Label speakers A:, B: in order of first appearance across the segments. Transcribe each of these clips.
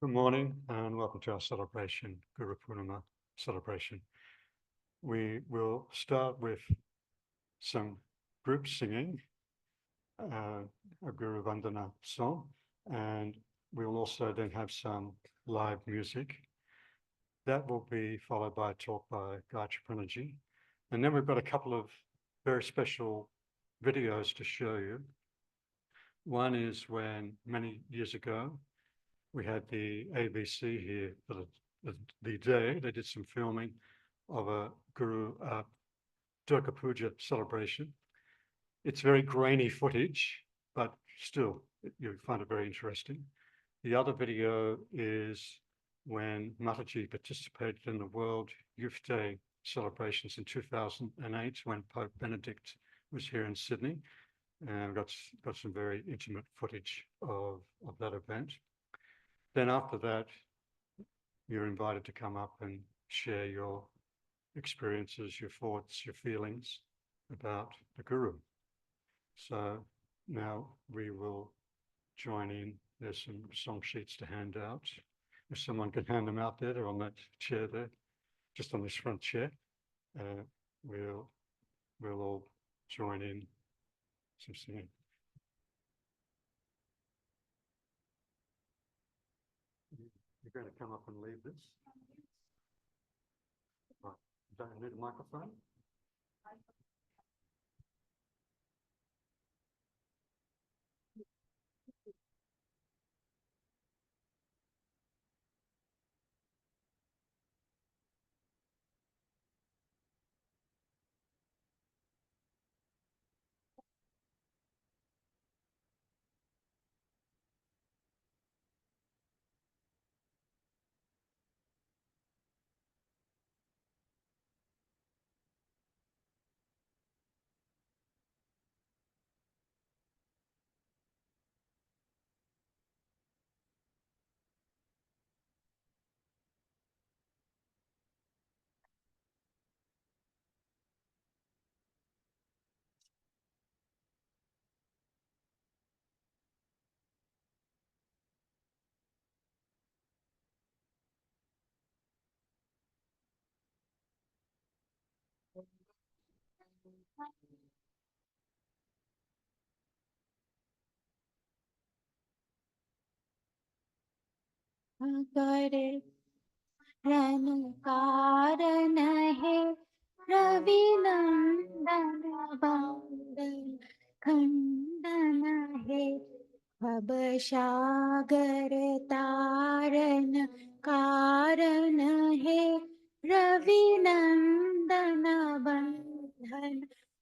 A: Good morning and welcome to our celebration, Guru Purnima celebration. We will start with some group singing, a Guru Vandana song, and we'll also then have some live music. That will be followed by a talk by Gayatripana. And then we've got a couple of very special videos to show you. One is when many years ago, we had the ABC here for the day. They did some filming of a Guru Durga Puja celebration. It's very grainy footage, but still, you find it very interesting. The other video is when Mataji participated in the World Youth Day celebrations in 2008, when Pope Benedict was here in Sydney, and got some very intimate footage of that event. Then after that, you're invited to come up and share your experiences, your thoughts, your feelings about the Guru. So now we will join in. There's some song sheets to hand out. If someone can hand them out there, they're on that chair there, just on this front chair. We'll all join in some singing. You're going to come up and lead this? Right. Don't you need a microphone?
B: करे run कारण है रवि नंदन बादल खंडन है भव सागर तारन कारण है रवि नंदन बंधन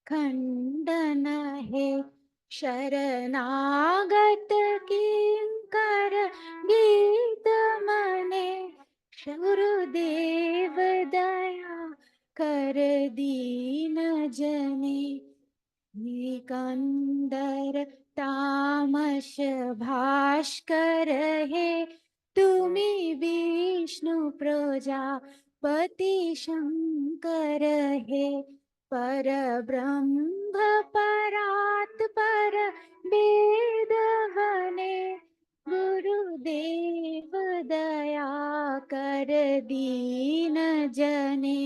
B: खंडन है शरणागत किंकर गीत मने गुरुदेव दया कर दीन जने निकंदर तामस भास्कर है तुमी विष्णु प्रजापति शंकर है पर ब्रह्म परात पर वेद बने गुरुदेव दया कर दीन जने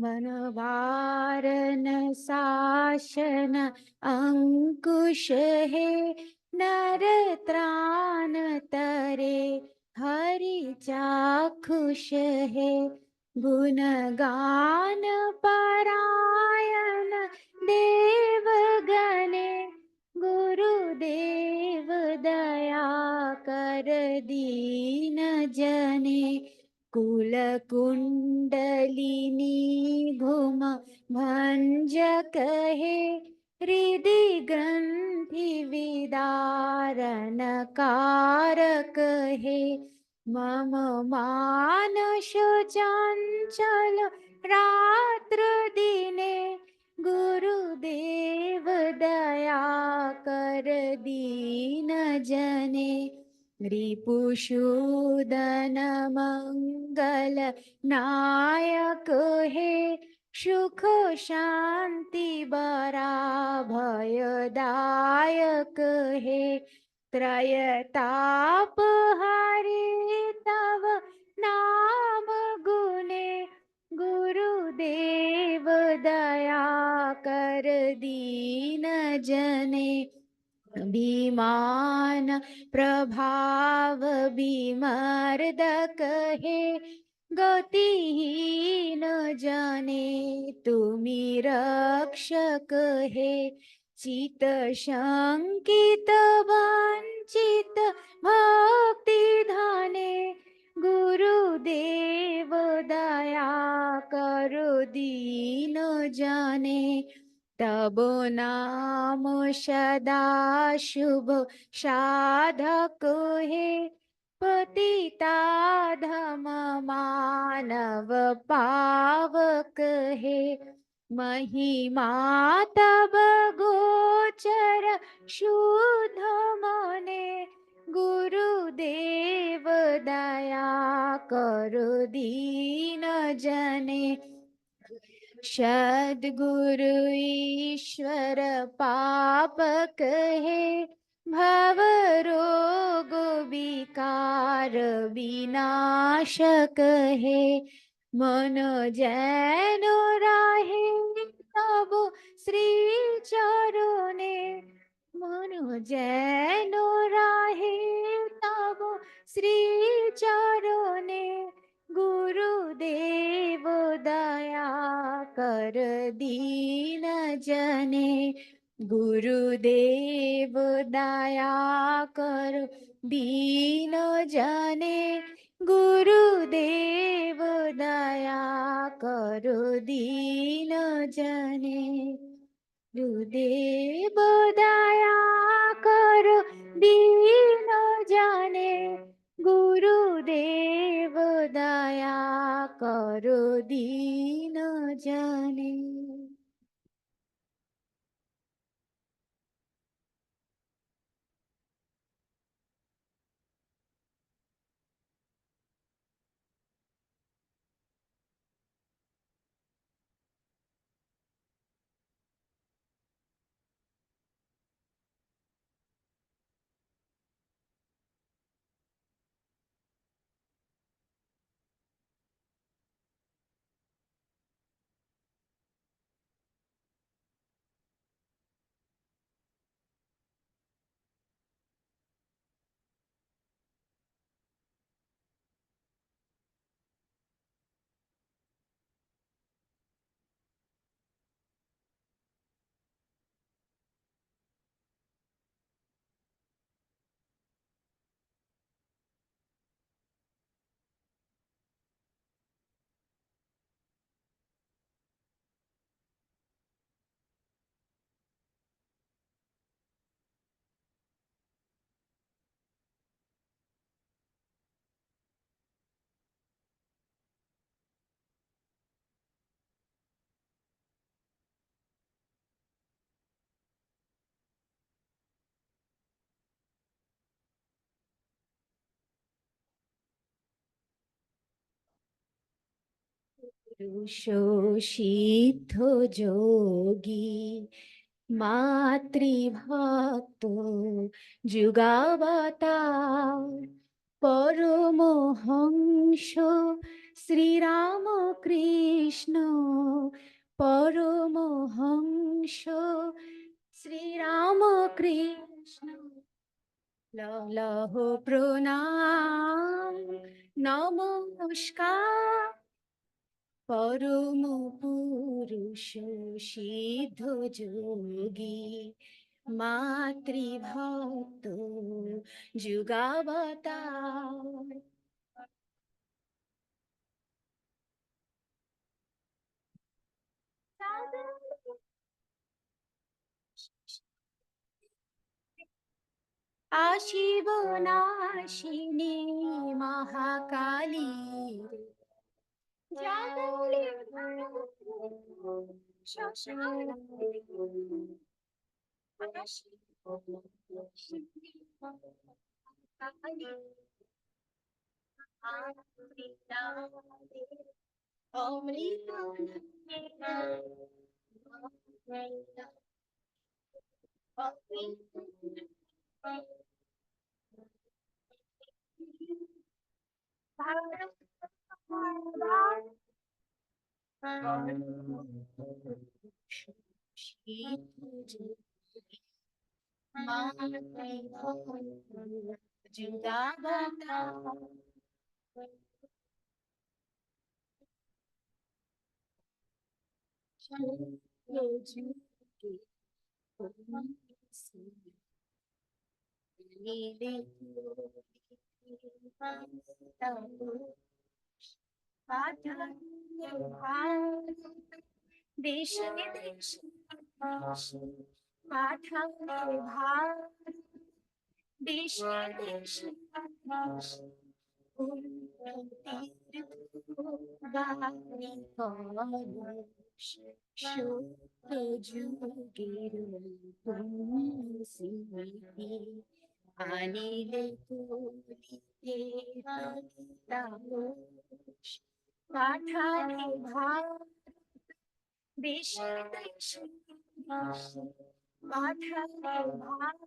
B: मनवारन शासन अंकुश है नर त्राण तरे हरि चाखुष है गुणगान परायण देव गणे गुरुदेव दया कर दीन जने कुल कुंडलिनी घुम भंजक है हृदय ग्रंथि विदारण कारक है मम मानस चंचल रात्र दिने गुरुदेव दया कर दीन जने रिपुशूदन मंगल नायक है सुख शांति बरा भयदायक है त्रयताप हरे कर दीन जने विमान प्रभाव विमर्दक हे गतिहीन जने तुमी रक्षक हे चित शंकित वंचित भक्ति धने गुरुदेव दया करो दीन जने तब नाम सदा शुभ साधक हे पतिता धम मानव पावक हे महिमा तब गोचर शुद्ध मने गुरुदेव दया करो दीन जने सद्गुरु ईश्वर पाप कहे भव रोग विकार विनाशक है मन जैन राहे तब श्री चरणे मन जैन राहे तब श्री चरणे गुरुदेव दया कर दीन जने गुरुदेव दया कर दीन जने गुरुदेव दया कर दीन जने गुरुदेव दया कर दीन जने गुरुदेव दया करो दीन जने। शोषित जोगी मातृभक्त जुगावतार परमहंस श्री राम कृष्ण परमहंस श्री राम कृष्ण लह प्रणाम नमस्कार परम पुरुष सिद्ध जोगी मातृभक्त जुगावतार आशिव नाशिनी महाकाली जागले देश देश पाठाले भार देश देश गाली कलश शुद्ध जुगेर स्मृति अनिले तुलिते तालोश पाठाले भार देश देश पाठाले भार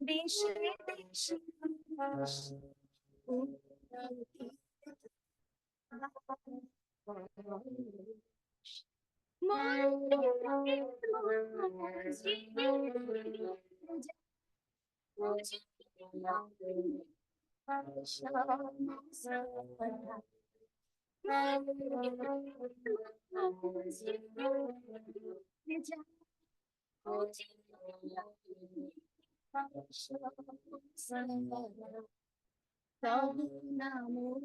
B: देश देश Tabu namo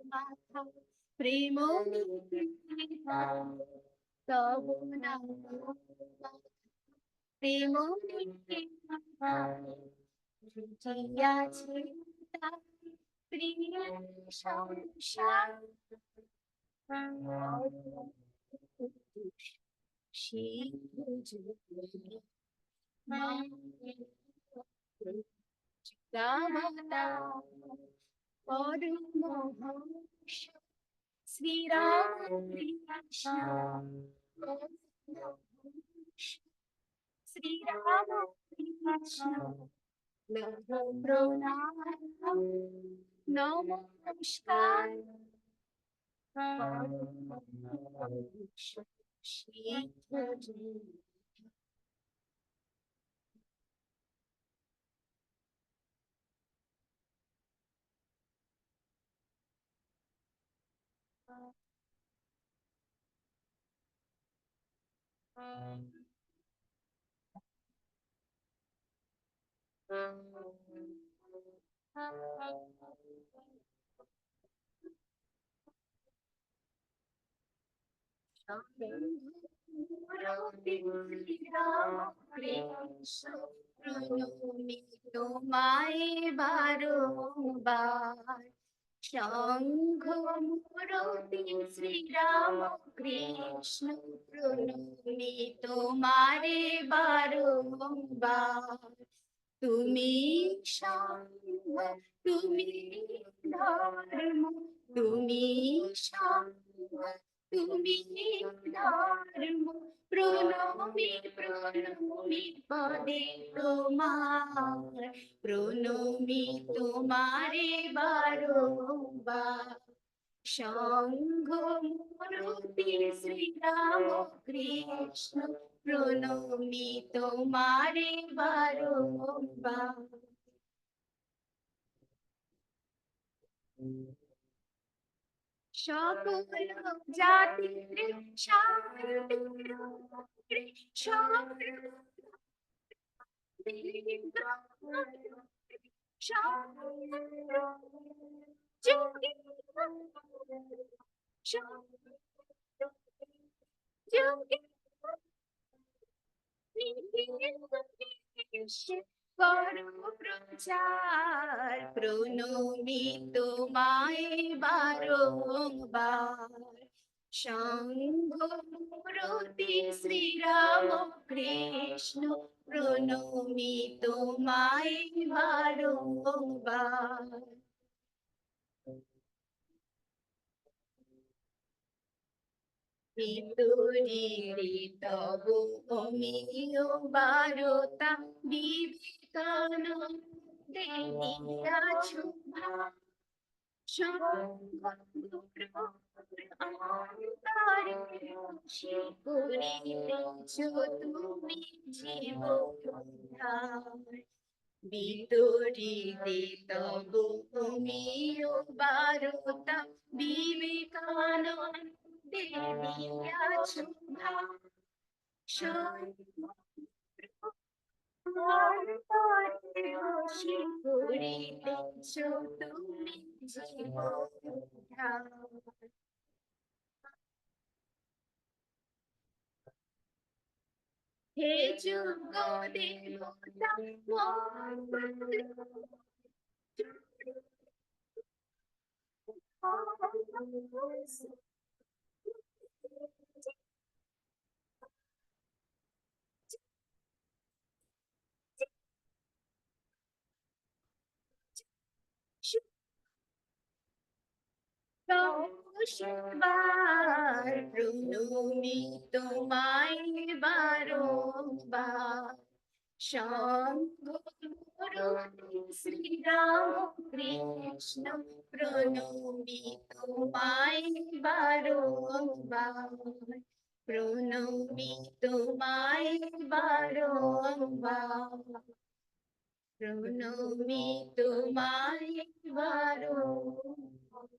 B: matha premo nikita. Tabu namo matha premo nikita. Jaya chita priya shansha. She Gamata Padmohansh Sri Rama Krishna Sri Rama Krishna Namo Pranam Namo Namaskar Padmohansh Shri তোমায় বারংবার শঙ্খ মুরতি শ্রীরাম কৃষ্ণ প্রণমি তোমারে বারংবার তুমি সঙ্গ তুমি ধর্ম তুমি সঙ্গ তুমি ধর্ম প্রণমি প্রণমি পদে তোমার প্রণমি তোমারে বারংবার শঙ্খ মুরতি শ্রীরাম কৃষ্ণ প্রণমি তোমারে বারংবার সকল জাতির শান্তি করো প্রচার প্রণমি তোমায় বারংবার শঙ্খ মুরতি শ্রীরাম কৃষ্ণ প্রণমি তোমায় বারংবার বিতরি তব অমিয় বারতা বিবেকানন্দে দিয়াছো তুমি জীবন বিতরিতে তব তুমিও বারতা বিবেকানন্দে দিয়াছ করিতেছ তুমি জীবন হে যুগ দেবতা বার প্রণমি তোমায় বারংবার শঙ্কর শ্রীরাম কৃষ্ণ প্রণমি তোমায় বারংবার প্রণমি তোমায় বারংবার প্রণমি তোমায় বারংবার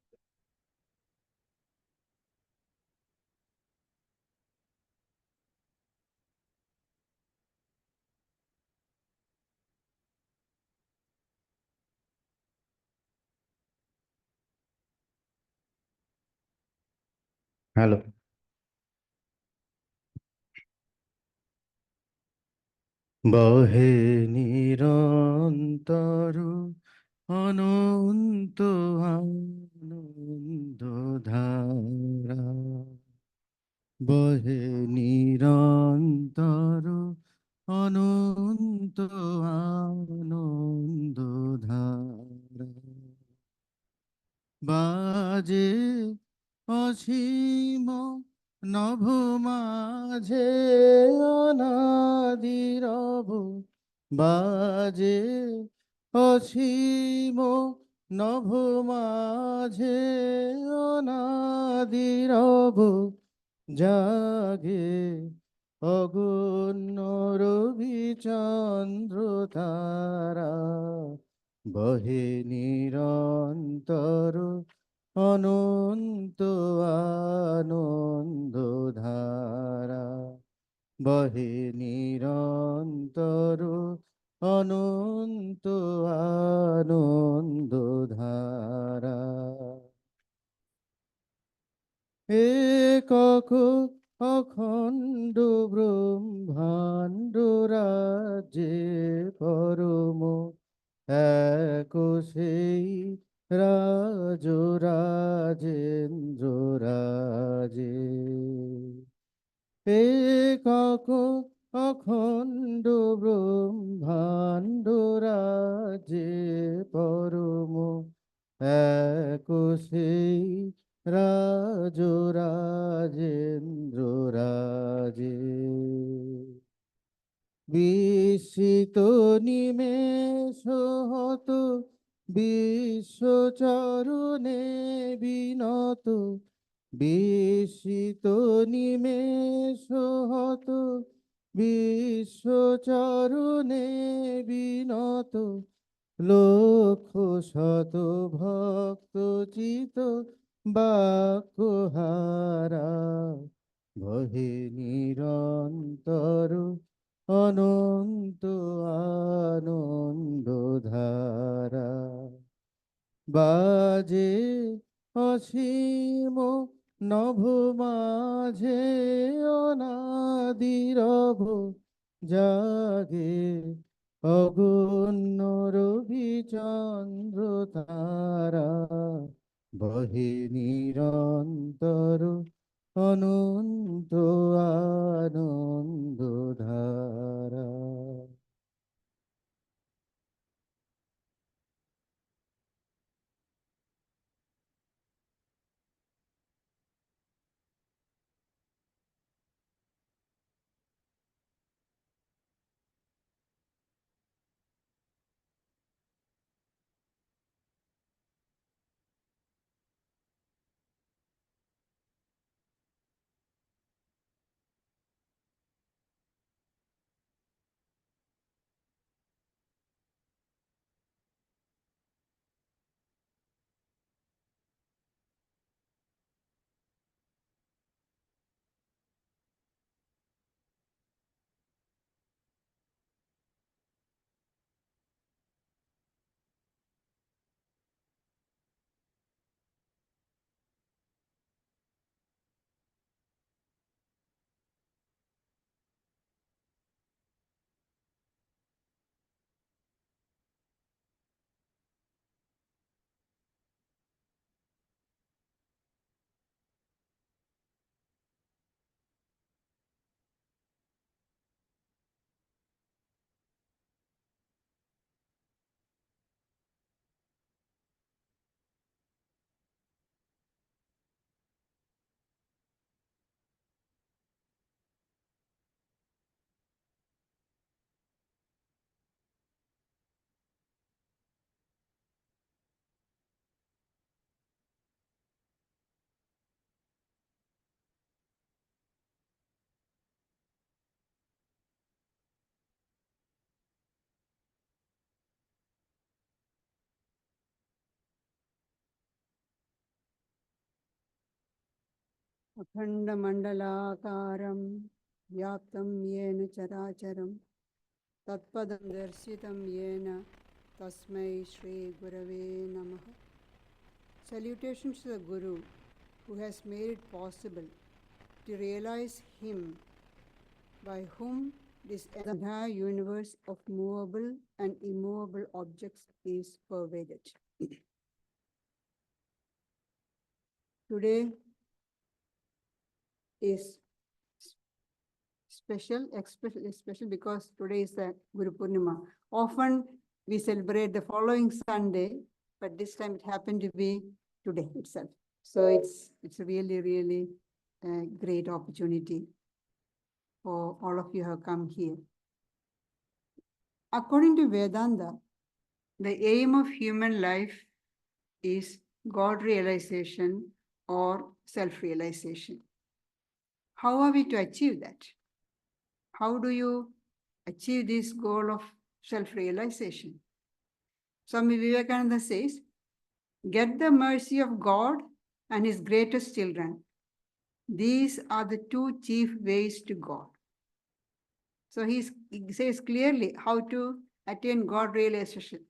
C: হ্যালো। বহে নিরন্তর অনন্ত আনন্দ ধারা, বহে নিরন্তর অনন্ত আনন্দ ধারা, বাজে অসীম নভ মাঝে অনাদিরব, বাজে অসীম নভ মাঝে অনাদিরব, জাগে অগণ্য রবি চন্দ্র তারা, বহে নিরন্তর অনন্ত আনন্দ ধারা, বহে নিরন্তর অনন্ত আনন্দ ধারা, একক অখণ্ড ব্রহ্মাণ্ড রাজ্যে পরম এক সেই রাজ রাজেন্দ্র রাজে, একক অখণ্ড ব্রহ্মাণ্ড রাজে পরম এক সেই রাজ রাজেন্দ্র রাজে, বিস্মিত নিমেষ হত বিশ্বচরণে বিনত, বিস্মিত নিমেষ হত বিশ্বচরণে বিনত, লক্ষ শত ভক্ত চিত বাক্যহারা, বহে নিরন্তর অনন্ত আনন্দ ধারা, বাজে অসীম নভ মাঝে অনাদিরব, জাগে অগণ্য রবি চন্দ্র তারা, বহে নিরন্তর অনন্ত আনন্দ ধারা।
D: अखण्डमण्डलाकारं व्याप्तं येन चराचरं तत्पदं दर्शितं येन तस्मै श्रीगुरवे नमः. Salutations to the Guru who has made it possible to realize Him by whom this entire universe of movable and immovable objects is pervaded. Today is especially because today is the Guru Purnima. Often we celebrate the following Sunday, but this time it happened to be today itself. So it's a really a great opportunity for all of you who have come here. According to Vedanta, the aim of human life is God realization or self-realization. How are we to achieve that? How do you achieve this goal of self-realization? Swami Vivekananda says, get the mercy of God and His greatest children. These are the two chief ways to God. So he says clearly how to attain God realization.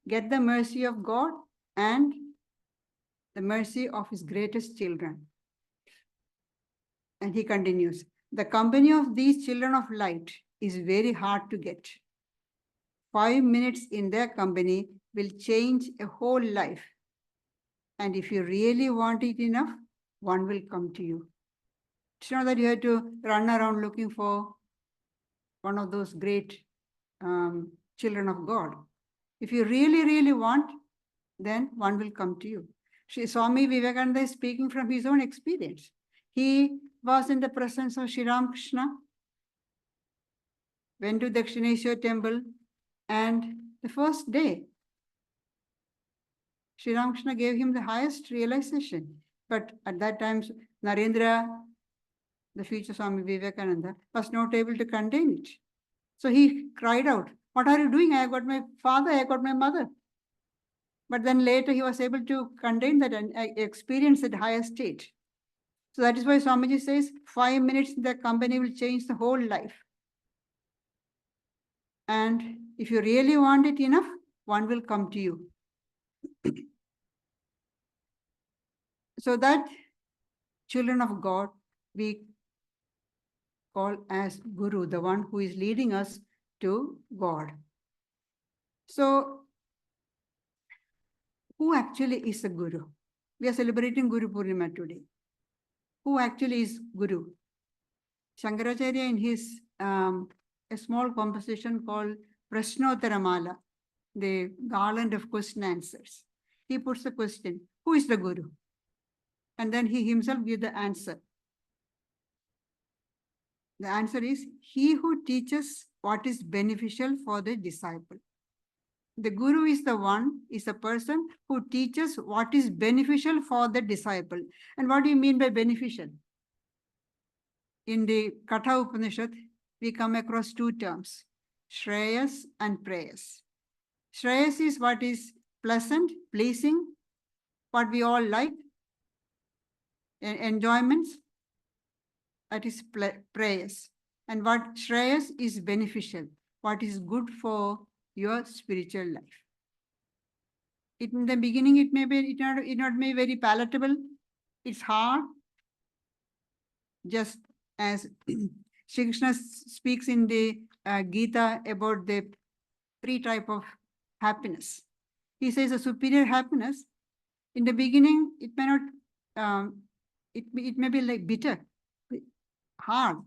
D: Get the mercy of God and the mercy of His greatest children. And he continues, the company of these children of light is very hard to get. 5 minutes in their company will change a whole life. And if you really want it enough, one will come to you. It's not that you have to run around looking for one of those great children of God. If you really want, then one will come to you. Swami Vivekananda is speaking from his own experience. He was in the presence of Sri Ramakrishna, went to Dakshineshwar temple, and the first day, Sri Ramakrishna gave him the highest realization. But at that time, Narendra, the future Swami Vivekananda, was not able to contain it. So he cried out, what are you doing? I have got my father, I have got my mother. But then later he was able to contain that and experience that higher state. So that is why Swamiji says, 5 minutes in the company will change the whole life. And if you really want it enough, one will come to you. So that children of God, we call as Guru, the one who is leading us to God. So who actually is a Guru? We are celebrating Guru Purnima today. Who actually is Guru? Shankaracharya in his a small composition called Prashnottaramala, the garland of question answers. He puts the question, who is the Guru? And then he himself gives the answer. The answer is, he who teaches what is beneficial for the disciple. The Guru is a person who teaches what is beneficial for the disciple. And what do you mean by beneficial? In the Katha Upanishad, we come across two terms, Shreyas and Preyas. Shreyas is what is pleasant, pleasing, what we all like, enjoyments, that is Preyas. And what Shreyas is beneficial, what is good for your spiritual life. In the beginning, it may not be very palatable. It's hard. Just as Shri Krishna speaks in the Gita about the 3 types of happiness. He says a superior happiness, in the beginning, it may not, it may be like bitter, hard,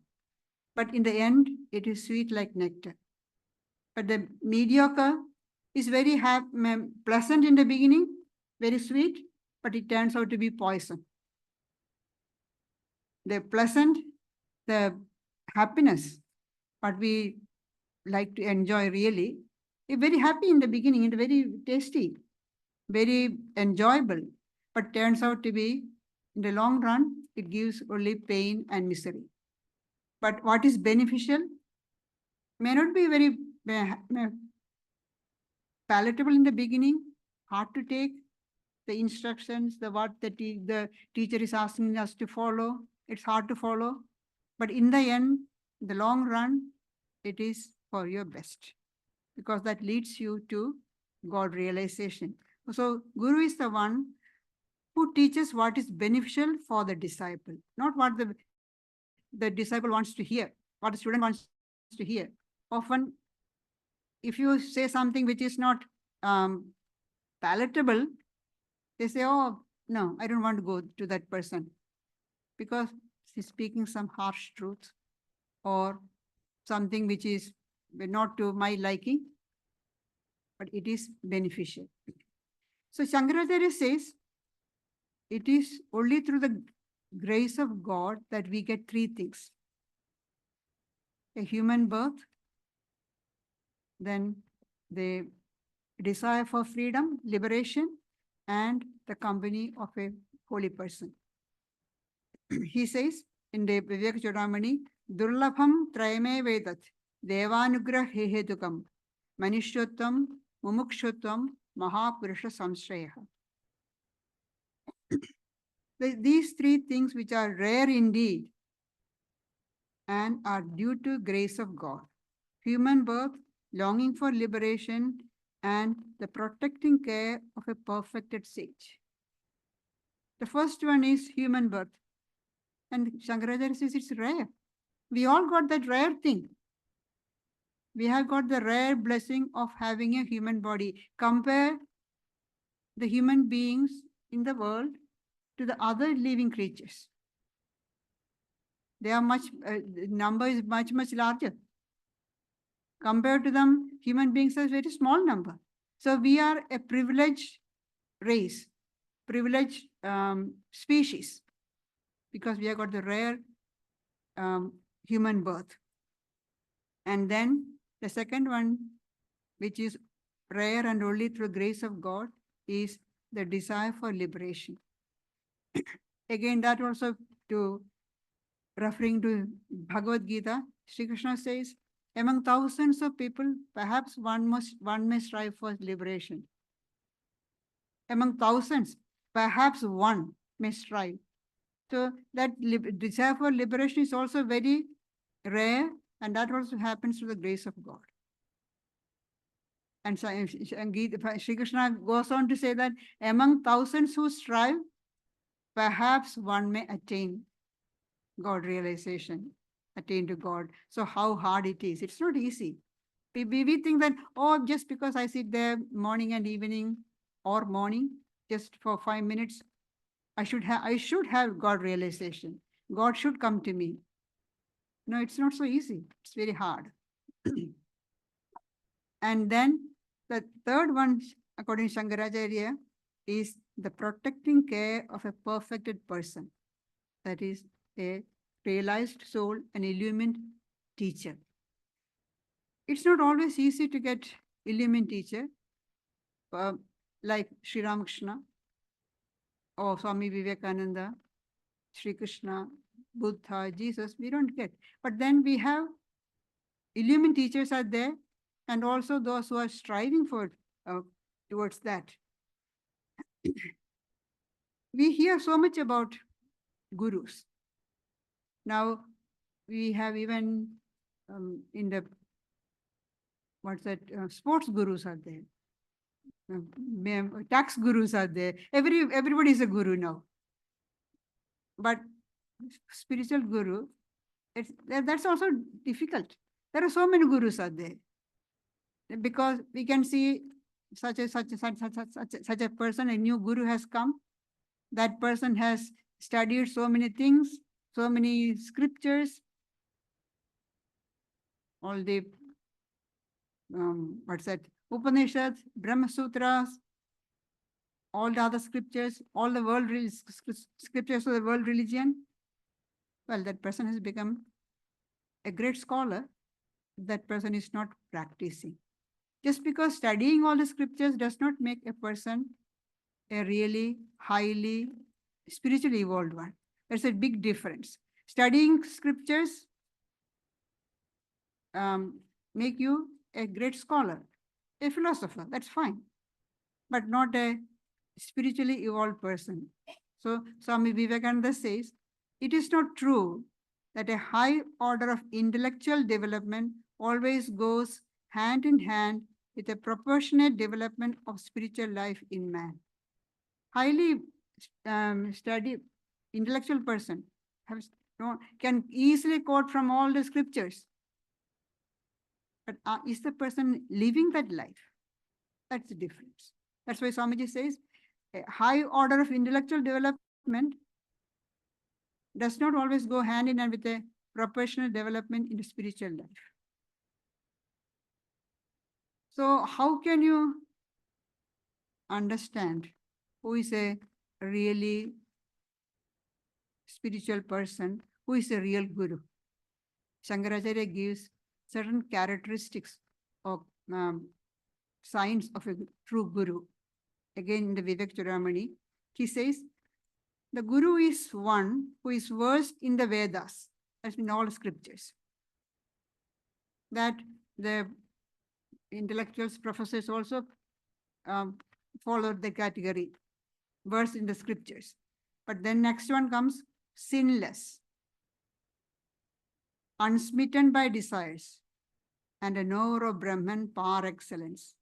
D: but in the end, it is sweet like nectar. But the mediocre is very pleasant in the beginning, very sweet, but it turns out to be poison. The pleasant, the happiness, what we like to enjoy really, is very happy in the beginning, and very tasty, very enjoyable, but turns out to be, in the long run, it gives only pain and misery. But what is beneficial may not be very palatable in the beginning, hard to take, the instructions, what the teacher is asking us to follow. It's hard to follow. But in the end, the long run, it is for your best, because that leads you to God realization. So Guru is the one who teaches what is beneficial for the disciple, not what the disciple wants to hear, what the student wants to hear. Often, if you say something which is not palatable, they say, oh, no, I don't want to go to that person because he's speaking some harsh truth or something which is not to my liking, but it is beneficial. So Shankaracharya says, it is only through the grace of God that we get three things: a human birth, then the desire for freedom, liberation, and the company of a holy person. He says in the Vivek Chodamani, Durlabham Trayame Vedat, Devanugrah Hehetukam, Manishyotam, Mumukshotvam, Mahapurusha Samshreya. These three things which are rare indeed and are due to grace of God: human birth, longing for liberation, and the protecting care of a perfected sage. The first one is human birth. And Shankaracharya says it's rare. We all got that rare thing. We have got the rare blessing of having a human body. Compare the human beings in the world to the other living creatures. They are number is much, much larger. Compared to them, human beings are a very small number. So we are a privileged race, privileged species, because we have got the rare human birth. And then the second one, which is rare and only through grace of God, is the desire for liberation. Again, that also referring to Bhagavad Gita, Sri Krishna says, among thousands of people, perhaps one may strive for liberation. Among thousands, perhaps one may strive. So that desire for liberation is also very rare, and that also happens through the grace of God. And Sri Krishna goes on to say that among thousands who strive, perhaps one may attain God realization, attain to God. So how hard it is. It's not easy. We think that, oh, just because I sit there morning and evening or morning, just for 5 minutes, I should have God realization. God should come to me. No, it's not so easy. It's very hard. And then the third one, according to Shankaracharya, is the protecting care of a perfected person. That is a realized soul, an illumined teacher. It's not always easy to get illumined teacher, like Sri Ramakrishna or Swami Vivekananda, Sri Krishna, Buddha, Jesus, we don't get. But then we have illumined teachers are there, and also those who are striving for towards that. We hear so much about gurus. Now we have even in the sports gurus are there. Tax gurus are there. Everybody is a guru now. But spiritual guru, that's also difficult. There are so many gurus out there, because we can see such a person, a new guru has come. That person has studied so many things, so many scriptures, all the Upanishads, Brahma Sutras, all the other scriptures, all the world scriptures of the world religion. Well, that person has become a great scholar. That person is not practicing. Just because studying all the scriptures does not make a person a really highly spiritually evolved one. There's a big difference. Studying scriptures make you a great scholar, a philosopher, that's fine, but not a spiritually evolved person. So Swami Vivekananda says, it is not true that a high order of intellectual development always goes hand in hand with a proportionate development of spiritual life in man. Highly studied intellectual person can easily quote from all the scriptures. But is the person living that life? That's the difference. That's why Swamiji says a high order of intellectual development does not always go hand in hand with a proportional development in the spiritual life. So how can you understand who is a really spiritual person, who is a real guru? Shankaracharya gives certain characteristics or signs of a true guru. Again, in the Vivek Chudamani, he says, the guru is one who is versed in the Vedas, as in all scriptures. That the intellectuals, professors also followed the category, versed in the scriptures. But then next one comes sinless, unsmitten by desires, and a knower of Brahman par excellence,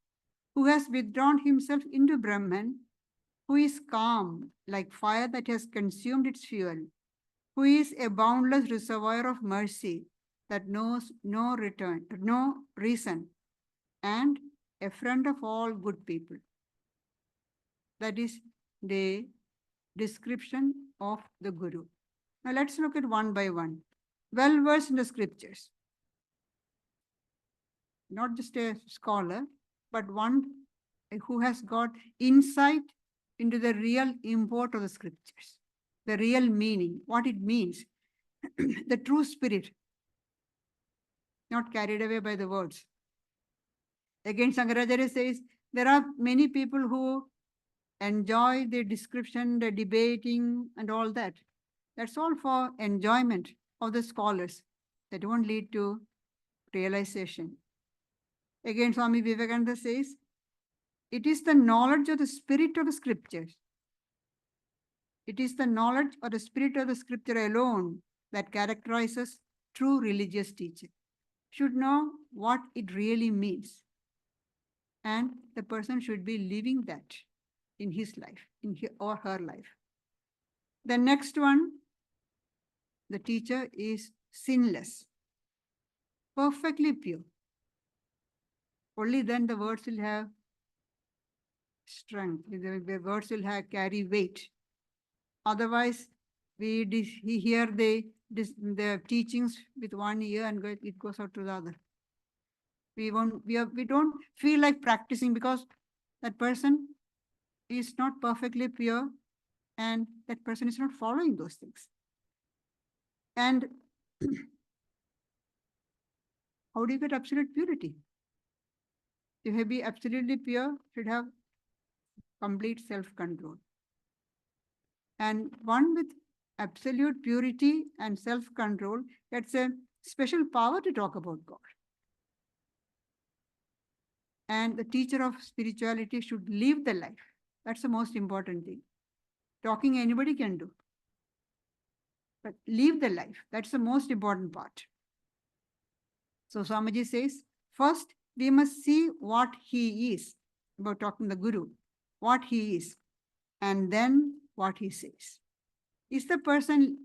D: who has withdrawn himself into Brahman, who is calm like fire that has consumed its fuel, who is a boundless reservoir of mercy that knows no reason, and a friend of all good people. That is the description of the Guru. Now let's look at one by one. Well versed in the scriptures. Not just a scholar, but one who has got insight into the real import of the scriptures, the real meaning, what it means, the true spirit, not carried away by the words. Again, Shankaracharya says, there are many people who enjoy the description, the debating and all that. That's all for enjoyment of the scholars. That won't lead to realization. Again, Swami Vivekananda says, it is the knowledge of the spirit of the scriptures. It is the knowledge of the spirit of the scripture alone that characterizes true religious teaching. Should know what it really means. And the person should be living that in his life, in his or her life. The next one, the teacher is sinless, perfectly pure. Only then the words will have strength, the words will carry weight. Otherwise, we hear the teachings with one ear and it goes out to the other. We don't feel like practicing because that person is not perfectly pure and that person is not following those things. And how do you get absolute purity? To be absolutely pure, should have complete self-control. And one with absolute purity and self-control gets a special power to talk about God. And the teacher of spirituality should live the life. That's the most important thing. Talking anybody can do. But live the life. That's the most important part. So Swamiji says, first we must see what he is, about talking the Guru, what he is, and then what he says. Is the person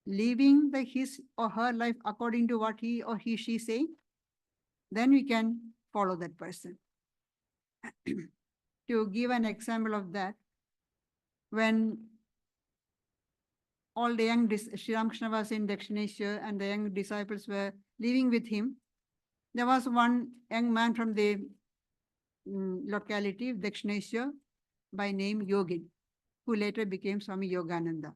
D: living his or her life according to what he or she say? Then we can follow that person. To give an example of that, when all the young Sri Ramakrishna was in Dakshineshwar and the young disciples were living with him, there was one young man from the locality of Dakshineshwar by name Yogin, who later became Swami Yogananda.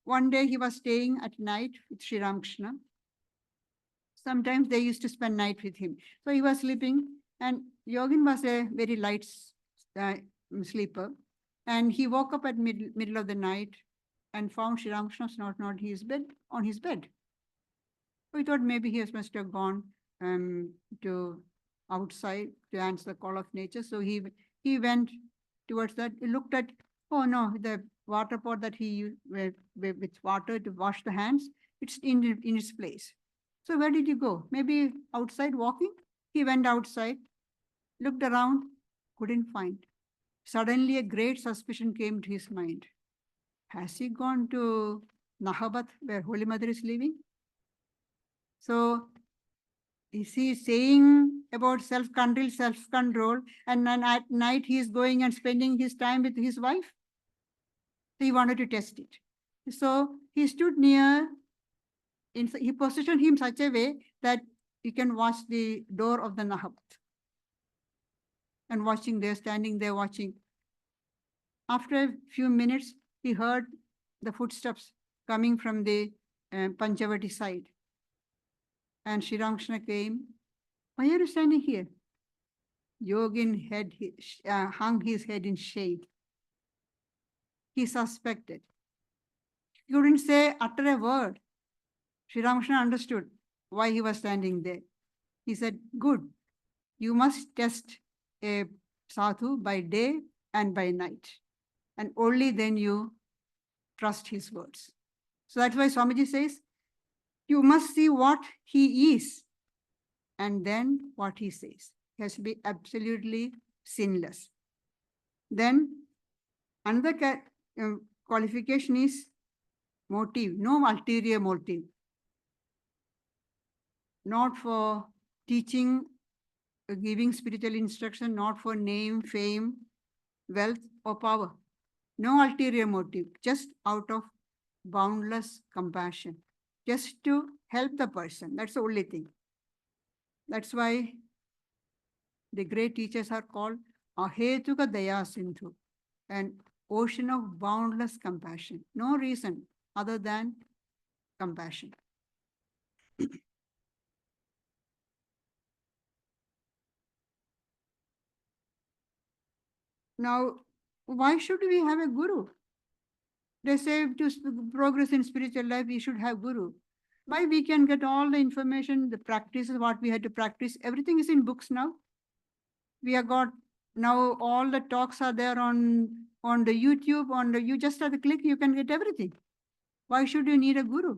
D: One day he was staying at night with Sri Ramakrishna. Sometimes they used to spend night with him. So he was sleeping and Yogin was a very light sleeper. And he woke up at middle of the night and found Sri Ramakrishna not on his bed. So he thought maybe he must have gone to outside to answer the call of nature. So he went towards that. He looked at, oh no, the water pot that he used with water to wash the hands, it's in its place. So where did you go? Maybe outside walking? He went outside, looked around, couldn't find. Suddenly a great suspicion came to his mind. Has he gone to Nahabat, where Holy Mother is living? So is he saying about self-control, and then at night he is going and spending his time with his wife? So he wanted to test it. So he stood near, he positioned him such a way that you can watch the door of the Nahabat. And watching there, standing there watching. After a few minutes, he heard the footsteps coming from the Panchavati side. And Sri Ramakrishna came. Why are you standing here? Yogin hung his head in shame. He suspected. He couldn't utter a word. Sri Ramakrishna understood why he was standing there. He said, good, you must test a sadhu by day and by night. And only then you trust his words. So that's why Swamiji says, you must see what he is and then what he says. He has to be absolutely sinless. Then another qualification is motive, no ulterior motive. Not for teaching, giving spiritual instruction, not for name, fame, wealth, or power. No ulterior motive, just out of boundless compassion, just to help the person. That's the only thing. That's why the great teachers are called Ahetuka Daya Sindhu, an ocean of boundless compassion. No reason other than compassion. Now, why should we have a guru? They say to progress in spiritual life, we should have guru. Why we can get all the information, the practices, what we had to practice, everything is in books now. We have got, now all the talks are there on the YouTube, you just have to click, you can get everything. Why should you need a guru?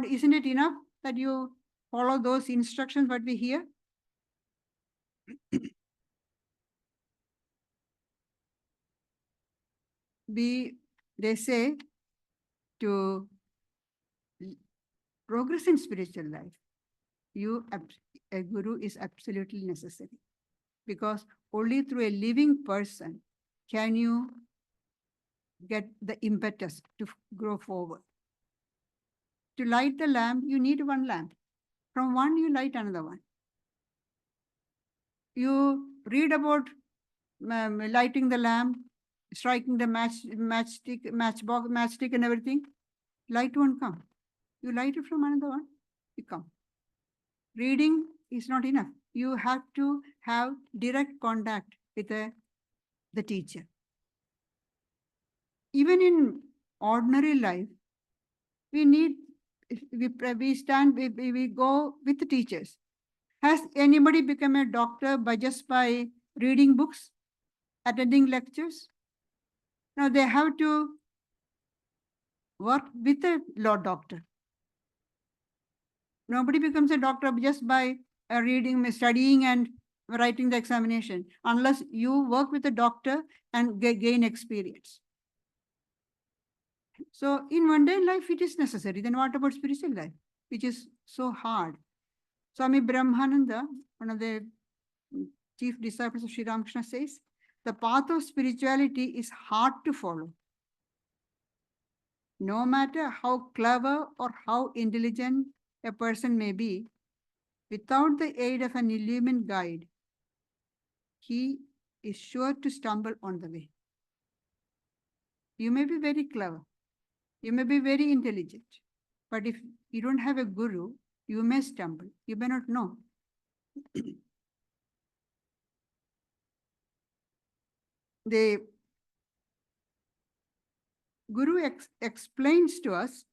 D: Isn't it enough that you follow those instructions what we hear? They say to progress in spiritual life, a guru is absolutely necessary, because only through a living person can you get the impetus to grow forward. To light the lamp, you need one lamp. From one, you light another one. You read about lighting the lamp, striking the matchstick and everything. Light won't come. You light it from another one, you come. Reading is not enough. You have to have direct contact with the teacher. Even in ordinary life, we go with the teachers. Has anybody become a doctor just by reading books, attending lectures? Now they have to work with a law doctor. Nobody becomes a doctor just by reading, studying, and writing the examination, unless you work with a doctor and gain experience. So in mundane life, it is necessary. Then what about spiritual life, which is so hard? Swami Brahmananda, one of the chief disciples of Sri Ramakrishna, says, the path of spirituality is hard to follow. No matter how clever or how intelligent a person may be, without the aid of an illumined guide, he is sure to stumble on the way. You may be very clever, you may be very intelligent, but if you don't have a guru, you may stumble, you may not know. The guru explains to us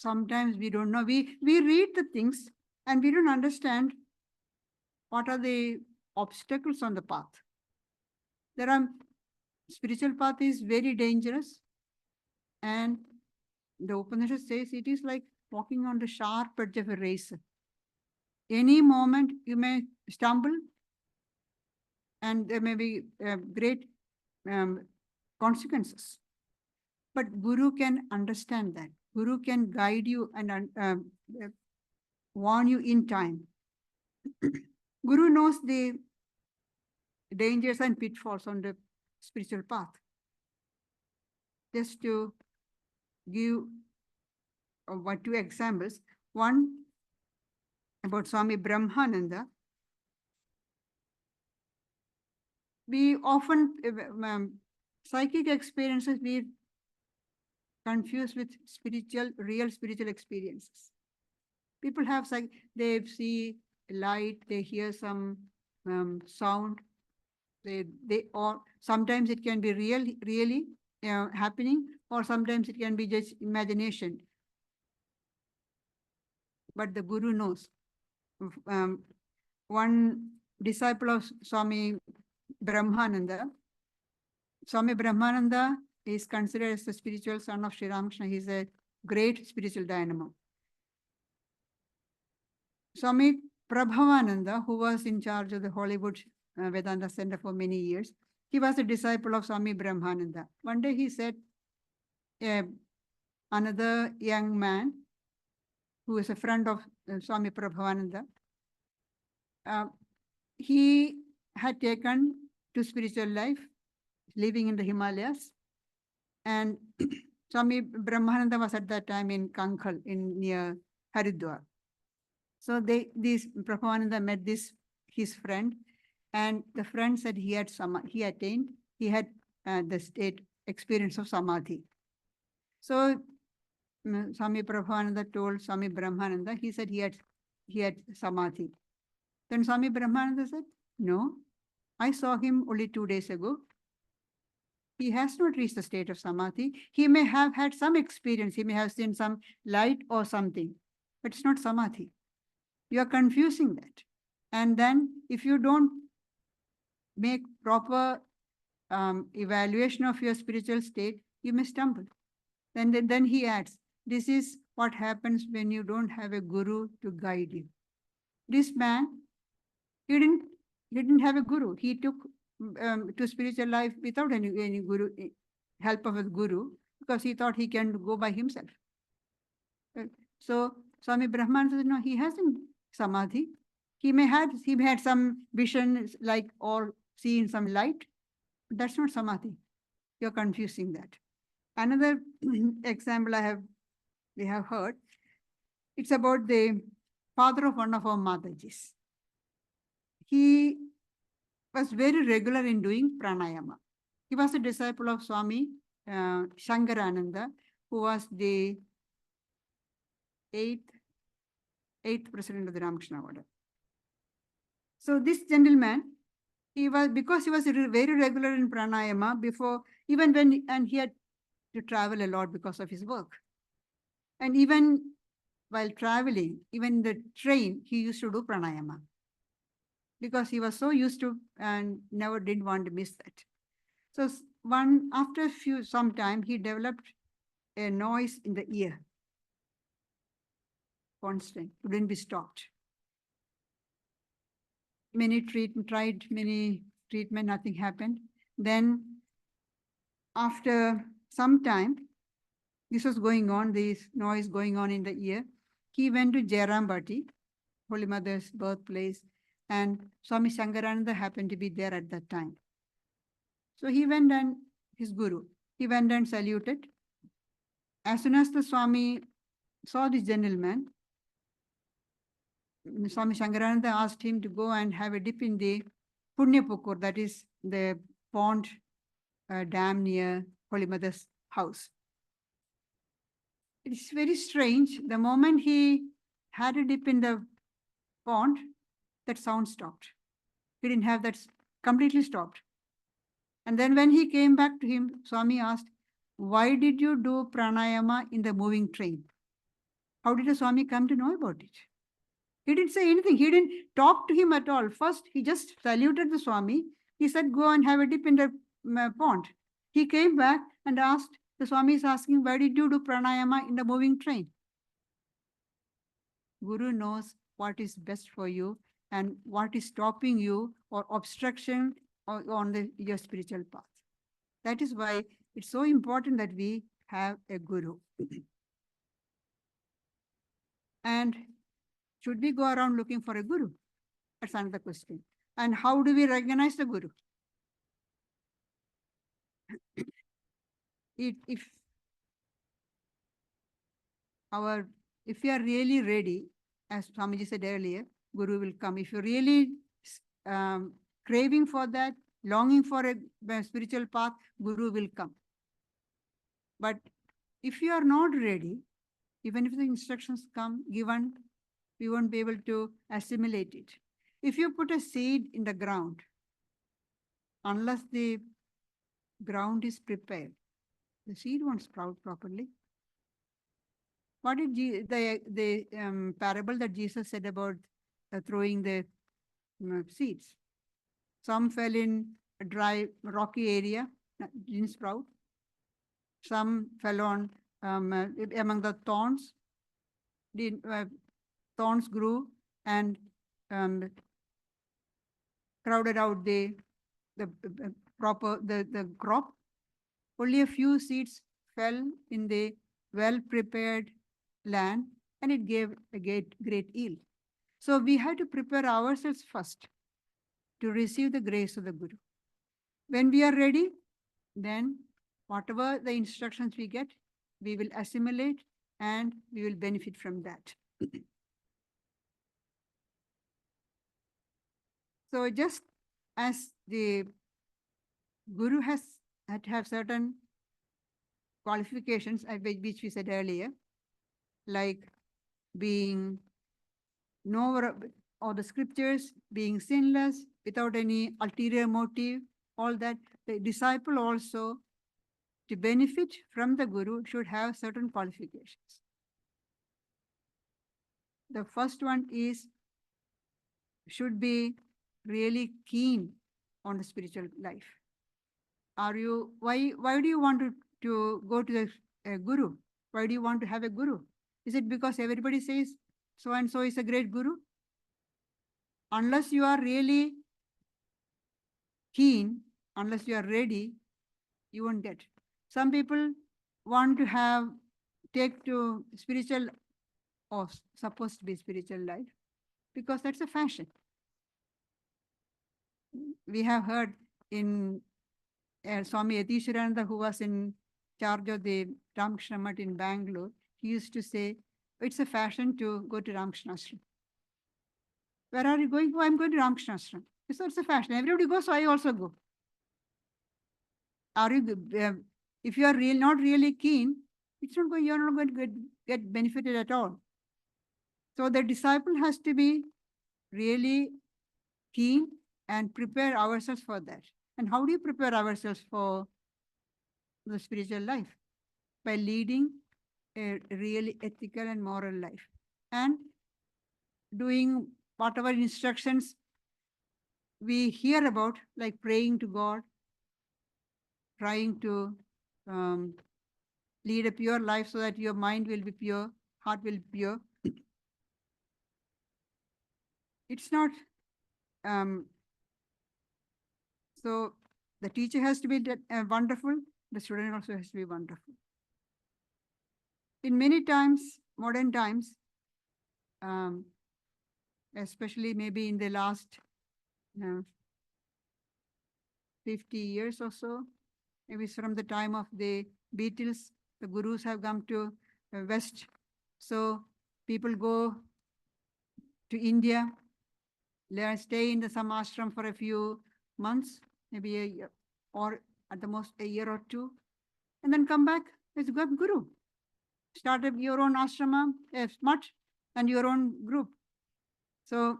D: sometimes we don't know. We read the things and we don't understand what are the obstacles on the path. There are spiritual path is very dangerous, and the Upanishad says it is like walking on the sharp edge of a razor. Any moment you may stumble, and there may be great consequences. But Guru can understand that. Guru can guide you and warn you in time. Guru knows the dangers and pitfalls on the spiritual path. Just to give two examples. One about Swami Brahmananda. We often, psychic experiences, we confuse with real spiritual experiences. People have, they see light, they hear some sound, or sometimes it can be really happening, or sometimes it can be just imagination. But the Guru knows. One disciple of Swami Brahmananda, Swami Brahmananda is considered as the spiritual son of Sri Ramakrishna. He is a great spiritual dynamo. Swami Prabhavananda, who was in charge of the Hollywood Vedanta Center for many years, he was a disciple of Swami Brahmananda. One day he said, another young man who is a friend of Swami Prabhavananda, he had taken to spiritual life, living in the Himalayas. And Swami Brahmananda was at that time in Kankhal, near Haridwar. So Prabhavananda met his friend, and the friend said he had the state experience of samadhi. So Swami Prabhavananda told Swami Brahmananda, he said he had samadhi. Then Swami Brahmananda said, no, I saw him only 2 days ago. He has not reached the state of samadhi. He may have had some experience. He may have seen some light or something, but it's not samadhi. You are confusing that. And then if you don't make proper evaluation of your spiritual state, you may stumble. Then he adds, this is what happens when you don't have a guru to guide you. This man, he didn't have a guru. He took to spiritual life without any guru, help of a guru, because he thought he can go by himself. So Swami Brahman says, no, he hasn't samadhi. He may had some vision, like, or seen some light. But that's not samadhi. You're confusing that. Another example we have heard. It's about the father of one of our Matajis. He was very regular in doing pranayama. He was a disciple of Swami Shankarananda, who was the eighth president of the Ramakrishna Order. So this gentleman, because he was very regular in pranayama before, and he had to travel a lot because of his work. And even while traveling, even the train, he used to do pranayama, because he was so used to and never did want to miss that. So after some time, he developed a noise in the ear. Constant, couldn't be stopped. Tried many treatment, nothing happened. Then after some time, this was going on, this noise going on in the ear, he went to Jairambati, Holy Mother's birthplace, and Swami Shankarananda happened to be there at that time. So he went, and his guru, he went and saluted. As soon as the Swami saw this gentleman, Swami Shankarananda asked him to go and have a dip in the Punyapukur, that is the pond dam near Holy Mother's house. It's very strange. The moment he had a dip in the pond, that sound stopped. He didn't have that, completely stopped. And then when he came back to him, Swami asked, why did you do pranayama in the moving train? How did the Swami come to know about it? He didn't say anything. He didn't talk to him at all. First, he just saluted the Swami. He said, go and have a dip in the pond. He came back and asked, the Swami is asking, why did you do pranayama in the moving train? Guru knows what is best for you and what is stopping you or obstruction on your spiritual path. That is why it's so important that we have a Guru. And should we go around looking for a Guru? That's another question. And how do we recognize the Guru? If we are really ready, as Swamiji said earlier, Guru will come. If you're really craving for that, longing for a spiritual path, Guru will come. But if you are not ready, even if the instructions come given, we won't be able to assimilate it. If you put a seed in the ground, unless the ground is prepared, the seed won't sprout properly. What did the parable that Jesus said about throwing the seeds? Some fell in a dry, rocky area, didn't sprout. Some fell on among the thorns. Thorns grew and crowded out the crop. Only a few seeds fell in the well-prepared land, and it gave a great yield. So we have to prepare ourselves first to receive the grace of the Guru. When we are ready, then whatever the instructions we get, we will assimilate and we will benefit from that. So just as the Guru has had to have certain qualifications, which we said earlier, like being knower of the scriptures, being sinless, without any ulterior motive, all that, the disciple also, to benefit from the Guru, should have certain qualifications. The first one is, should be really keen on the spiritual life. Why do you want to go to the Guru? Why do you want to have a Guru? Is it because everybody says so-and-so is a great Guru? Unless you are really keen, unless you are ready, you won't get. Some people want to take to spiritual or supposed to be spiritual life because that's a fashion. We have heard in Swami Yatisharananda, who was in charge of the Ramakrishna Mutt in Bangalore, he used to say, it's a fashion to go to Ramakrishna Ashram. Where are you going? Oh, I'm going to Ramakrishna Ashram. So it's a fashion. Everybody goes, so I also go. If you are not really keen, you're not going to get benefited at all. So the disciple has to be really keen and prepare ourselves for that. And how do you prepare ourselves for the spiritual life? By leading a really ethical and moral life and doing whatever instructions we hear about, like praying to God, trying to lead a pure life so that your mind will be pure, heart will be pure. It's not, so the teacher has to be wonderful, the student also has to be wonderful. In many times, modern times, especially maybe in the last 50 years or so, maybe from the time of the Beatles, the Gurus have come to West. So people go to India, stay in some ashram for a few months, maybe a year, or at the most a year or two, and then come back as Guru. Start up your own ashrama, mutt, and your own group. So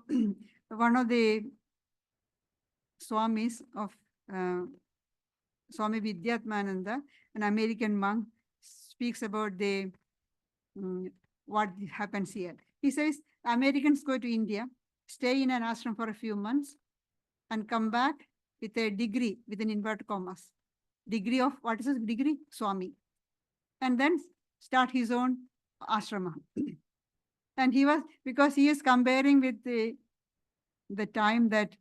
D: one of the Swamis of Swami Vidyatmananda, an American monk, speaks about the what happens here. He says Americans go to India, stay in an ashram for a few months, and come back with a degree, with an inverted commas. Degree of, what is his degree? Swami. And then start his own ashrama. And he was, because he is comparing with the time that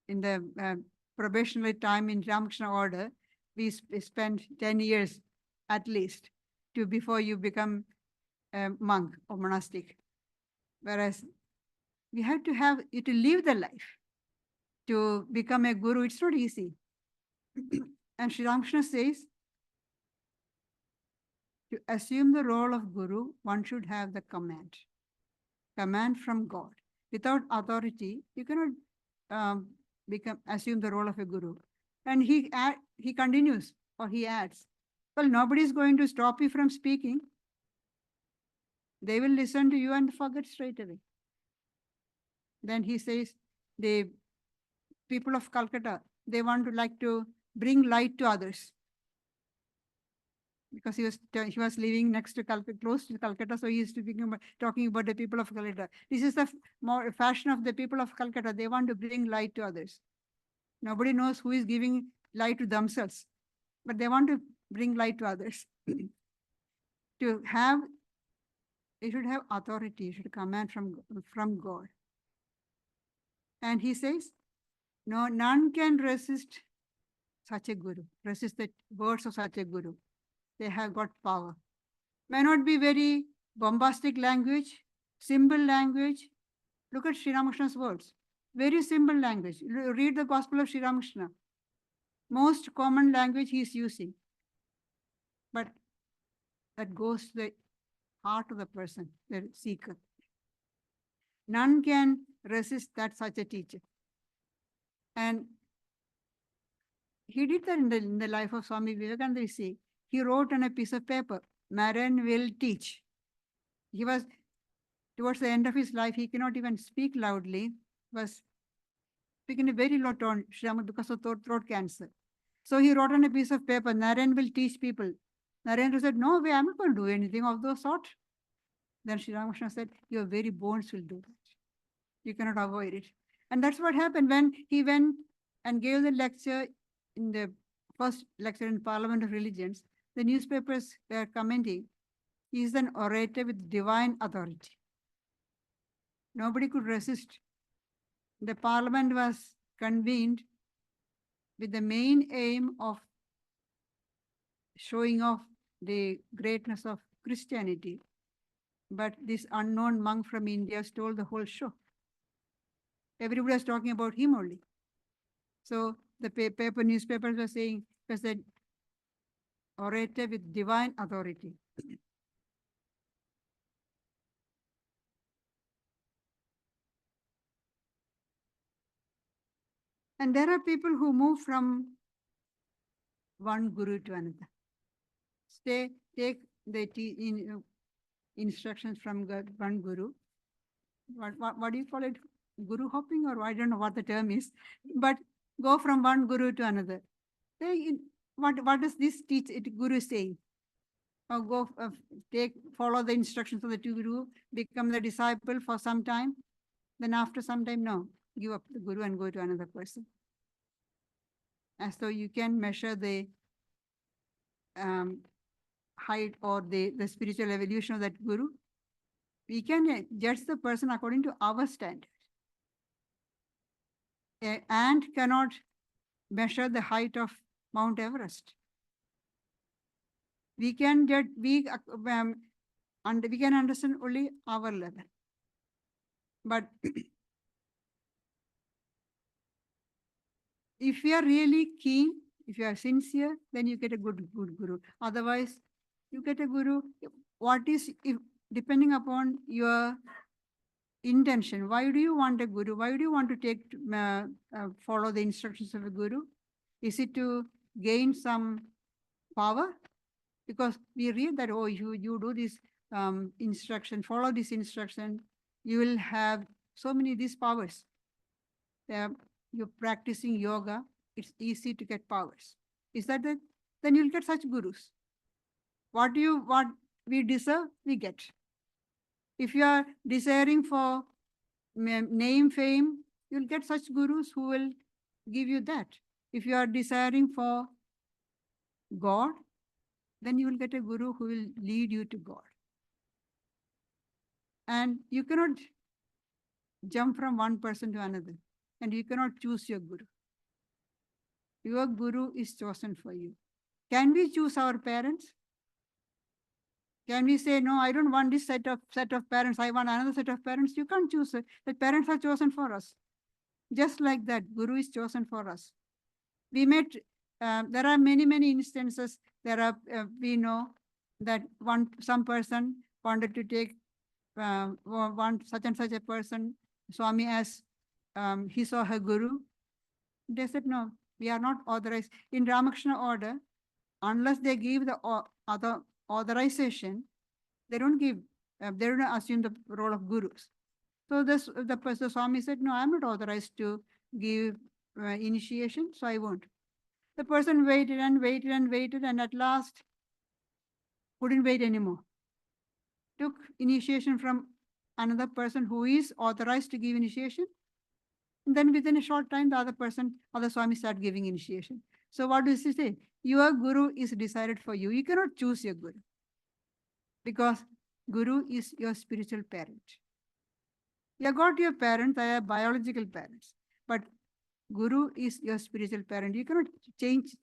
D: in the probationary time in Ramakrishna order, we spend 10 years at least to before you become a monk or monastic. Whereas we have to have you to live the life. To become a guru, it's not easy. And Sri Ramakrishna says, to assume the role of guru, one should have the command from God. Without authority, you cannot assume the role of a guru. And he continues, or he adds, well, nobody is going to stop you from speaking. They will listen to you and forget straight away. Then he says, the people of Calcutta, they want to like to bring light to others. Because he was living next to Calcutta, close to Calcutta, so he is talking about the people of Calcutta. This is the more fashion of the people of Calcutta. They want to bring light to others. Nobody knows who is giving light to themselves, but they want to bring light to others. To have, you should have authority, you should command from God. And he says, no, none can resist such a guru, resist the words of such a guru. They have got power. May not be very bombastic language, simple language. Look at Sri Ramakrishna's words. Very simple language. Read the Gospel of Sri Ramakrishna. Most common language he is using. But that goes to the heart of the person, the seeker. None can resist that such a teacher. And he did that in the life of Swami Vivekananda, you see. He wrote on a piece of paper, Naren will teach. He was, towards the end of his life, he cannot even speak loudly, was speaking a very low tone, because of throat cancer. So he wrote on a piece of paper, Naren will teach people. Narendra said, no way, I'm not going to do anything of those sort. Then Sri Ramakrishna said, your very bones will do that. You cannot avoid it. And that's what happened when he went and gave the lecture in the first lecture in Parliament of Religions. The newspapers were commenting, he is an orator with divine authority. Nobody could resist. The Parliament was convened with the main aim of showing off the greatness of Christianity. But this unknown monk from India stole the whole show. Everybody was talking about him only. So the newspapers were saying, was an orator with divine authority. And there are people who move from one guru to another. Take the instructions from one guru. What do you call it? Guru hopping, or I don't know what the term is, but go from one guru to another. What does this guru say? Or follow the instructions of the two guru, become the disciple for some time. Then after some time, no, give up the guru and go to another person. As though you can measure the height or the spiritual evolution of that guru. We can judge the person according to our standard. An ant cannot measure the height of Mount Everest. We can can understand only our level. But if you are really keen, if you are sincere, then you get a good guru. Otherwise, you get a guru. Depending upon your intention, why do you want a guru? Why do you want to follow the instructions of a guru? Is it to gain some power? Because we read that, oh, you do this instruction, follow this instruction, you will have so many these powers. You're practicing yoga, it's easy to get powers. Is that it? Then you'll get such gurus. What we deserve, we get. If you are desiring for name, fame, you'll get such gurus who will give you that. If you are desiring for God, then you will get a guru who will lead you to God. And you cannot jump from one person to another, and you cannot choose your guru. Your guru is chosen for you. Can we choose our parents? Can we say, no, I don't want this set of parents, I want another set of parents? You can't choose it. The parents are chosen for us. Just like that, guru is chosen for us. We met, there are many instances. There are, we know that some person wanted to take one such and such a person, Swami, as his or her guru. They said, no, we are not authorized. In Ramakrishna order, unless they give the other authorization, they don't give, they don't assume the role of gurus. So the Swami said, no, I'm not authorized to give initiation, so I won't. The person waited and waited and waited, and at last couldn't wait anymore. Took initiation from another person who is authorized to give initiation. And then within a short time, the other Swami started giving initiation. So what does he say? Your guru is decided for you. You cannot choose your guru, because guru is your spiritual parent. You got your parents, they are biological parents, but guru is your spiritual parent. You cannot change.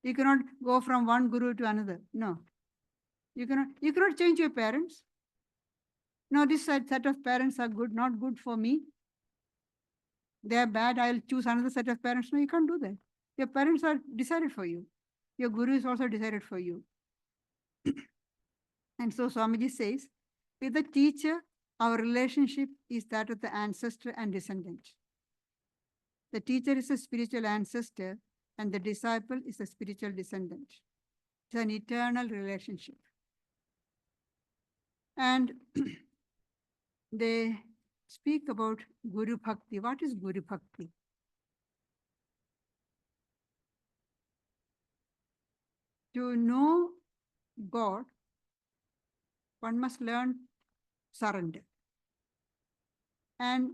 D: You cannot go from one guru to another. No. You cannot change your parents. No, this set of parents are good, not good for me. They are bad, I'll choose another set of parents. No, you can't do that. Your parents are decided for you. Your guru is also decided for you. And so Swamiji says, with the teacher, our relationship is that of the ancestor and descendant. The teacher is a spiritual ancestor, and the disciple is a spiritual descendant. It's an eternal relationship. And they speak about Guru Bhakti. What is Guru Bhakti? To know God, one must learn surrender. And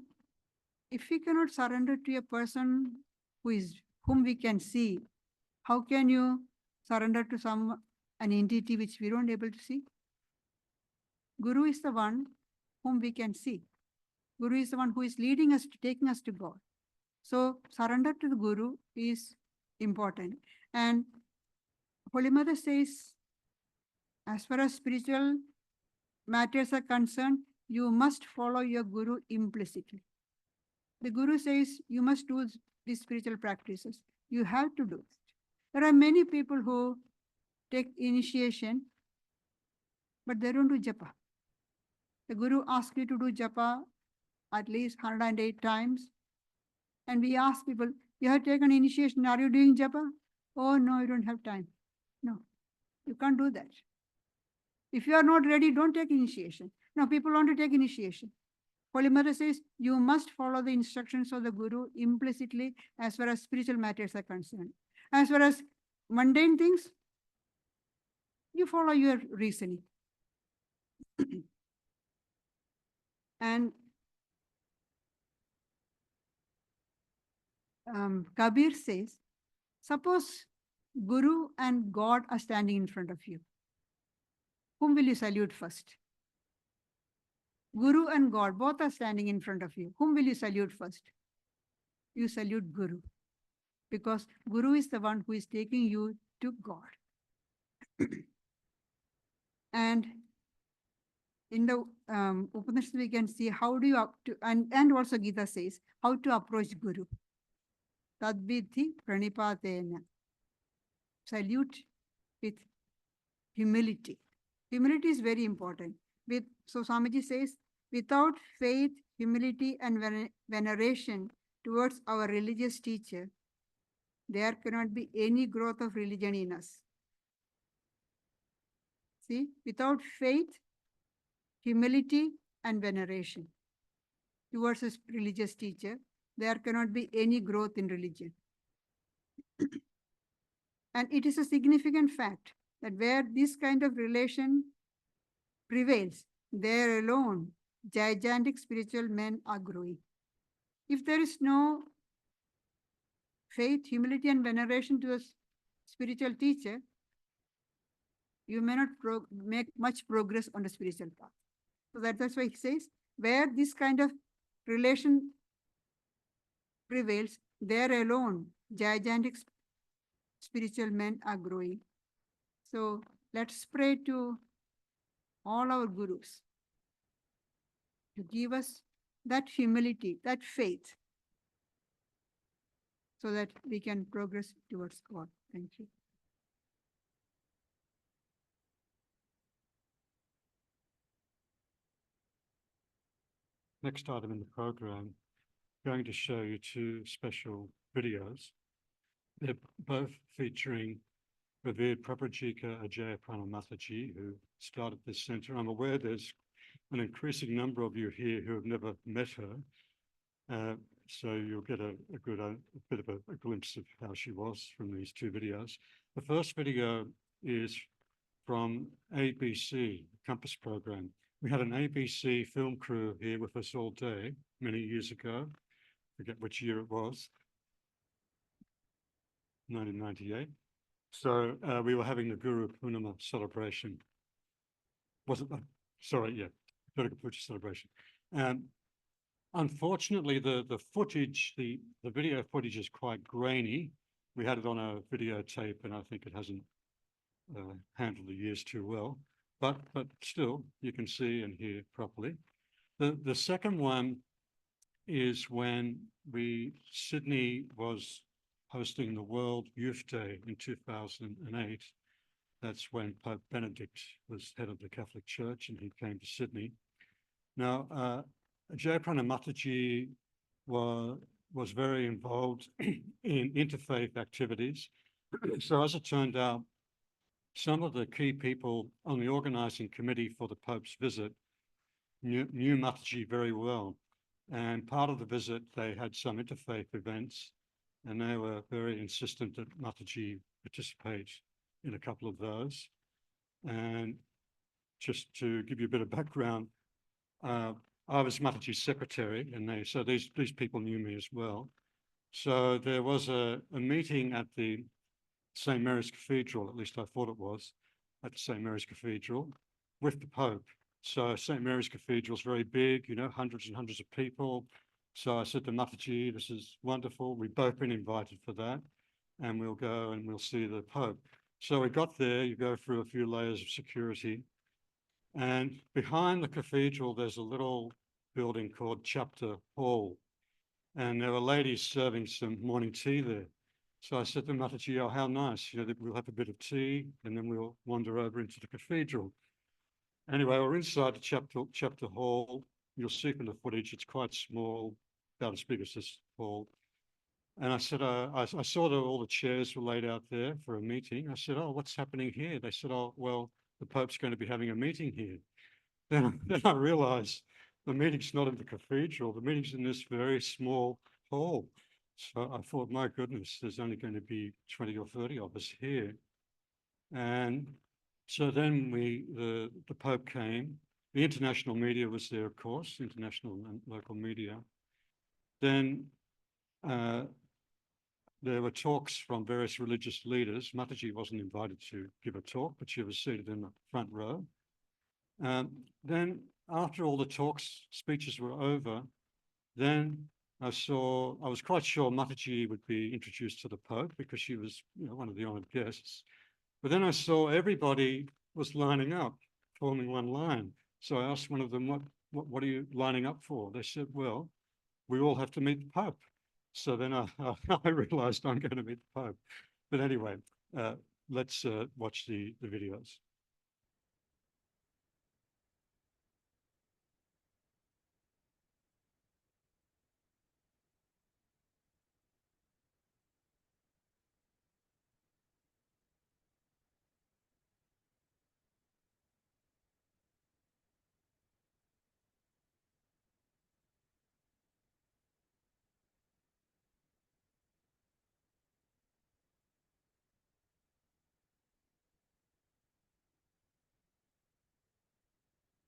D: if we cannot surrender to a person whom we can see, how can you surrender to an entity which we don't able to see? Guru is the one whom we can see. Guru is the one who is leading us, taking us to God. So surrender to the Guru is important. And Holy Mother says, as far as spiritual matters are concerned, you must follow your Guru implicitly. The Guru says, you must do these spiritual practices. You have to do it. There are many people who take initiation, but they don't do japa. The Guru asks you to do japa at least 108 times. And we ask people, you have taken initiation, are you doing japa? Oh, no, you don't have time. No, you can't do that. If you are not ready, don't take initiation. Now, people want to take initiation. Holy Mother says, you must follow the instructions of the Guru implicitly as far as spiritual matters are concerned. As far as mundane things, you follow your reasoning. And Kabir says, suppose Guru and God are standing in front of you. Whom will you salute first? Guru and God, both are standing in front of you. Whom will you salute first? You salute Guru, because Guru is the one who is taking you to God. And in the Upanishad, we can see how do you, and also Gita says, how to approach Guru. Tadvidhi pranipatena. Salute with humility. Humility is very important. So Swamiji says, without faith, humility, and veneration towards our religious teacher, there cannot be any growth of religion in us. See, without faith, humility, and veneration towards a religious teacher, there cannot be any growth in religion. And it is a significant fact that where this kind of relation prevails, there alone, gigantic spiritual men are growing. If there is no faith, humility, and veneration to a spiritual teacher, you may not make much progress on the spiritual path. So that's why he says, where this kind of relation prevails, there alone, gigantic spiritual men are growing. So let's pray to all our gurus to give us that humility, that faith, so that we can progress towards God. Thank you.
A: Next item in the program, going to show you two special videos. They're both featuring revered Pravrajika Ajayaprana Mataji, who started this center. I'm aware there's an increasing number of you here who have never met her. So you'll get a bit of a glimpse of how she was from these two videos. The first video is from ABC, Compass program. We had an ABC film crew here with us all day, many years ago. Forget which year it was, 1998. So we were having the Guru Purnima celebration. Was it? Sorry, yeah, Durga Puja Celebration. Unfortunately, the footage, the video footage is quite grainy. We had it on a videotape, and I think it hasn't handled the years too well. But still, you can see and hear properly. The second one is when Sydney was hosting the World Youth Day in 2008. That's when Pope Benedict was head of the Catholic Church, and he came to Sydney. Now, Ajayaprana Mataji was very involved in interfaith activities. So as it turned out, some of the key people on the organizing committee for the Pope's visit knew Mataji very well. And part of the visit, they had some interfaith events, and they were very insistent that Mataji participate in a couple of those. And just to give you a bit of background, I was Mataji's secretary, and so these people knew me as well. So there was a meeting at the St. Mary's Cathedral, at least I thought it was, at St. Mary's Cathedral, with the Pope. So St. Mary's Cathedral is very big, you know, hundreds and hundreds of people. So I said to Mataji, this is wonderful. We've both been invited for that, and we'll go and we'll see the Pope. So we got there, you go through a few layers of security, and behind the cathedral, there's a little building called Chapter Hall, and there were ladies serving some morning tea there. So I said to Mataji, oh, how nice, you know, that we'll have a bit of tea, and then we'll wander over into the cathedral. Anyway, we're inside the chapter hall. You'll see from the footage, it's quite small, about as big as this hall. And I said, I saw that all the chairs were laid out there for a meeting. I said, oh, what's happening here? They said, oh, well, the Pope's going to be having a meeting here. Then I realized the meeting's not in the cathedral. The meeting's in this very small hall. So I thought, my goodness, there's only going to be 20 or 30 of us here. And so then the Pope came. The international media was there, of course, international and local media. Then there were talks from various religious leaders. Mataji wasn't invited to give a talk, but she was seated in the front row. Then after all the speeches were over, then I was quite sure Mataji would be introduced to the Pope because she was, you know, one of the honored guests. But then I saw everybody was lining up, forming one line. So I asked one of them, what are you lining up for? They said, well, we all have to meet the Pope. So then I realized I'm going to meet the Pope. But anyway, let's watch the videos.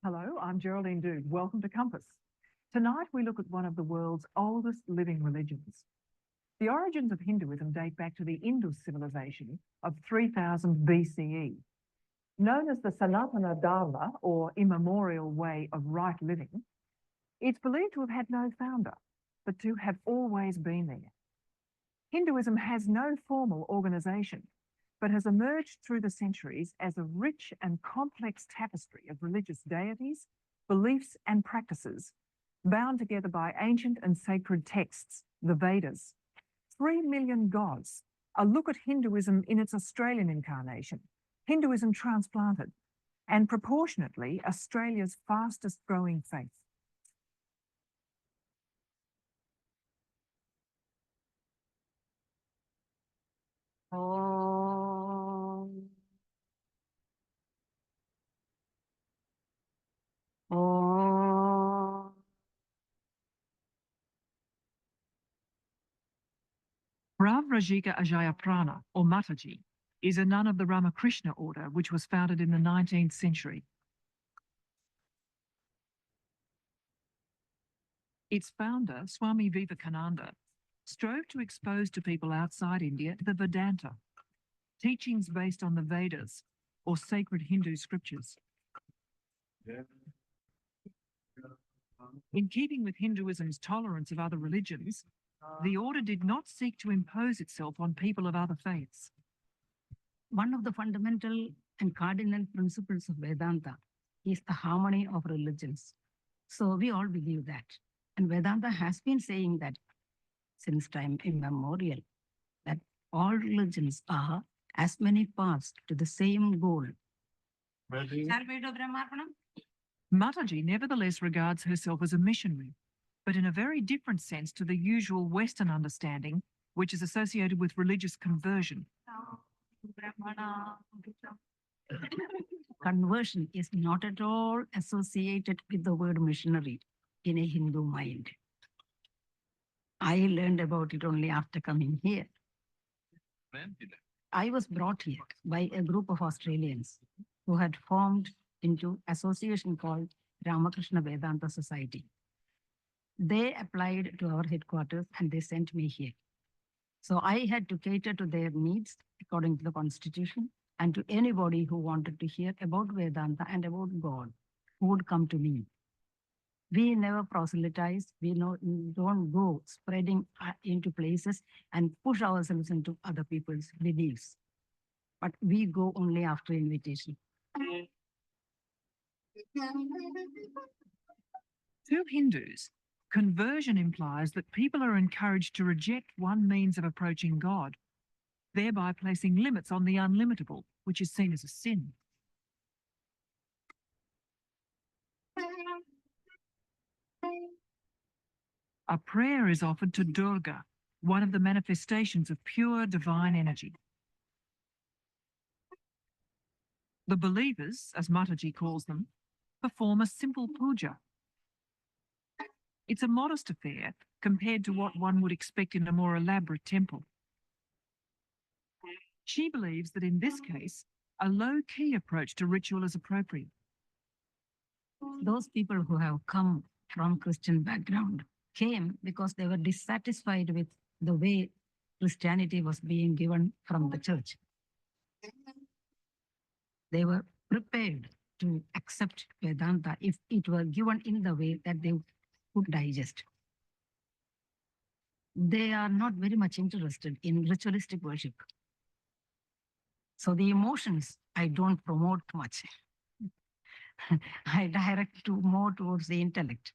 E: Hello, I'm Geraldine Dood. Welcome to Compass. Tonight we look at one of the world's oldest living religions. The origins of Hinduism date back to the Indus civilization of 3000 BCE. Known as the Sanatana Dharma, or immemorial way of right living, it's believed to have had no founder, but to have always been there. Hinduism has no formal organisation, but has emerged through the centuries as a rich and complex tapestry of religious deities, beliefs and practices, bound together by ancient and sacred texts, the Vedas. 3 million gods, a look at Hinduism in its Australian incarnation, Hinduism transplanted, and proportionately Australia's fastest growing faith. Om. Om. Pravrajika Ajayaprana, or Mataji, is a nun of the Ramakrishna order, which was founded in the 19th century. Its founder, Swami Vivekananda, strove to expose to people outside India the Vedanta, teachings based on the Vedas, or sacred Hindu scriptures. In keeping with Hinduism's tolerance of other religions, the order did not seek to impose itself on people of other faiths.
F: One of the fundamental and cardinal principles of Vedanta is the harmony of religions. So we all believe that. And Vedanta has been saying that since time immemorial, that all religions are as many paths to the same goal.
E: Mataji nevertheless regards herself as a missionary, but in a very different sense to the usual Western understanding, which is associated with religious conversion.
F: Conversion is not at all associated with the word missionary in a Hindu mind. I learned about it only after coming here. I was brought here by a group of Australians who had formed into association called Ramakrishna Vedanta Society. They applied to our headquarters and they sent me here. So I had to cater to their needs according to the constitution and to anybody who wanted to hear about Vedanta and about God, who would come to me. We never proselytize. We don't go spreading into places and push ourselves into other people's beliefs. But we go only after invitation.
E: To Hindus, conversion implies that people are encouraged to reject one means of approaching God, thereby placing limits on the unlimitable, which is seen as a sin. A prayer is offered to Durga, one of the manifestations of pure divine energy. The believers, as Mataji calls them, perform a simple puja. It's a modest affair compared to what one would expect in a more elaborate temple. She believes that in this case, a low-key approach to ritual is appropriate.
F: Those people who have come from Christian background came because they were dissatisfied with the way Christianity was being given from the church. They were prepared to accept Vedanta if it were given in the way that they could digest. They are not very much interested in ritualistic worship. So the emotions I don't promote much. I direct to more towards the intellect.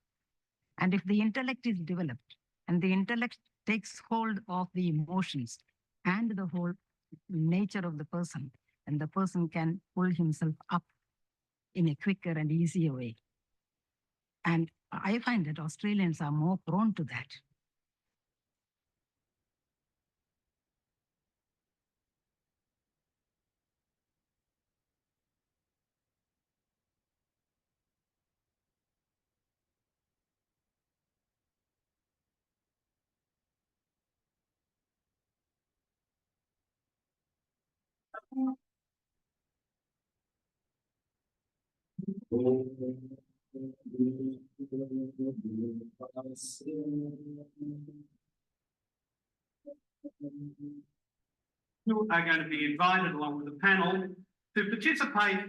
F: And if the intellect is developed and the intellect takes hold of the emotions and the whole nature of the person, then the person can pull himself up in a quicker and easier way. And I find that Australians are more prone to that.
G: You are going to be invited along with the panel to participate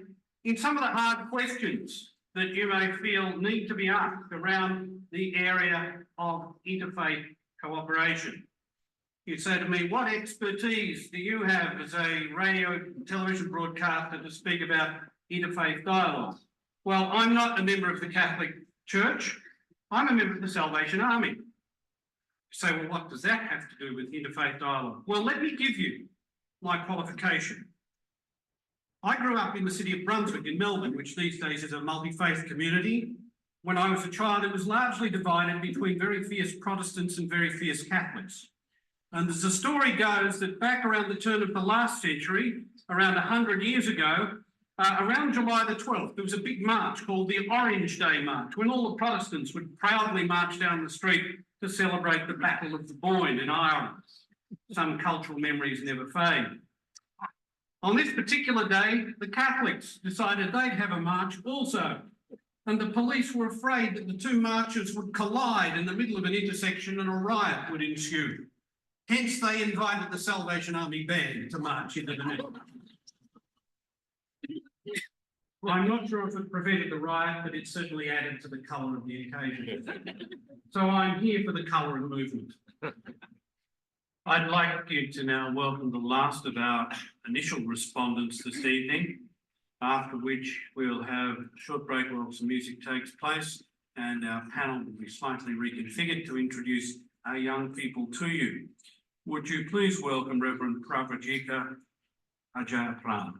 G: in some of the hard questions that you may feel need to be asked around the area of interfaith cooperation. You say to me, what expertise do you have as a radio and television broadcaster to speak about interfaith dialogue? Well, I'm not a member of the Catholic Church. I'm a member of the Salvation Army. You say, well, what does that have to do with interfaith dialogue? Well, let me give you my qualification. I grew up in the city of Brunswick in Melbourne, which these days is a multi-faith community. When I was a child, it was largely divided between very fierce Protestants and very fierce Catholics. And as the story goes, that back around the turn of the last century, around 100 years ago, around July the 12th, there was a big march called the Orange Day March, when all the Protestants would proudly march down the street to celebrate the Battle of the Boyne in Ireland. Some cultural memories never fade. On this particular day, the Catholics decided they'd have a march also, and the police were afraid that the two marches would collide in the middle of an intersection and a riot would ensue. Hence, they invited the Salvation Army band to march into the middle. I'm not sure if it prevented the riot, but it certainly added to the colour of the occasion. So I'm here for the colour of the movement. I'd like you to now welcome the last of our initial respondents this evening, after which we'll have a short break while some music takes place, and our panel will be slightly reconfigured to introduce our young people to you. Would you please welcome Reverend Pravrajika Ajayaprana.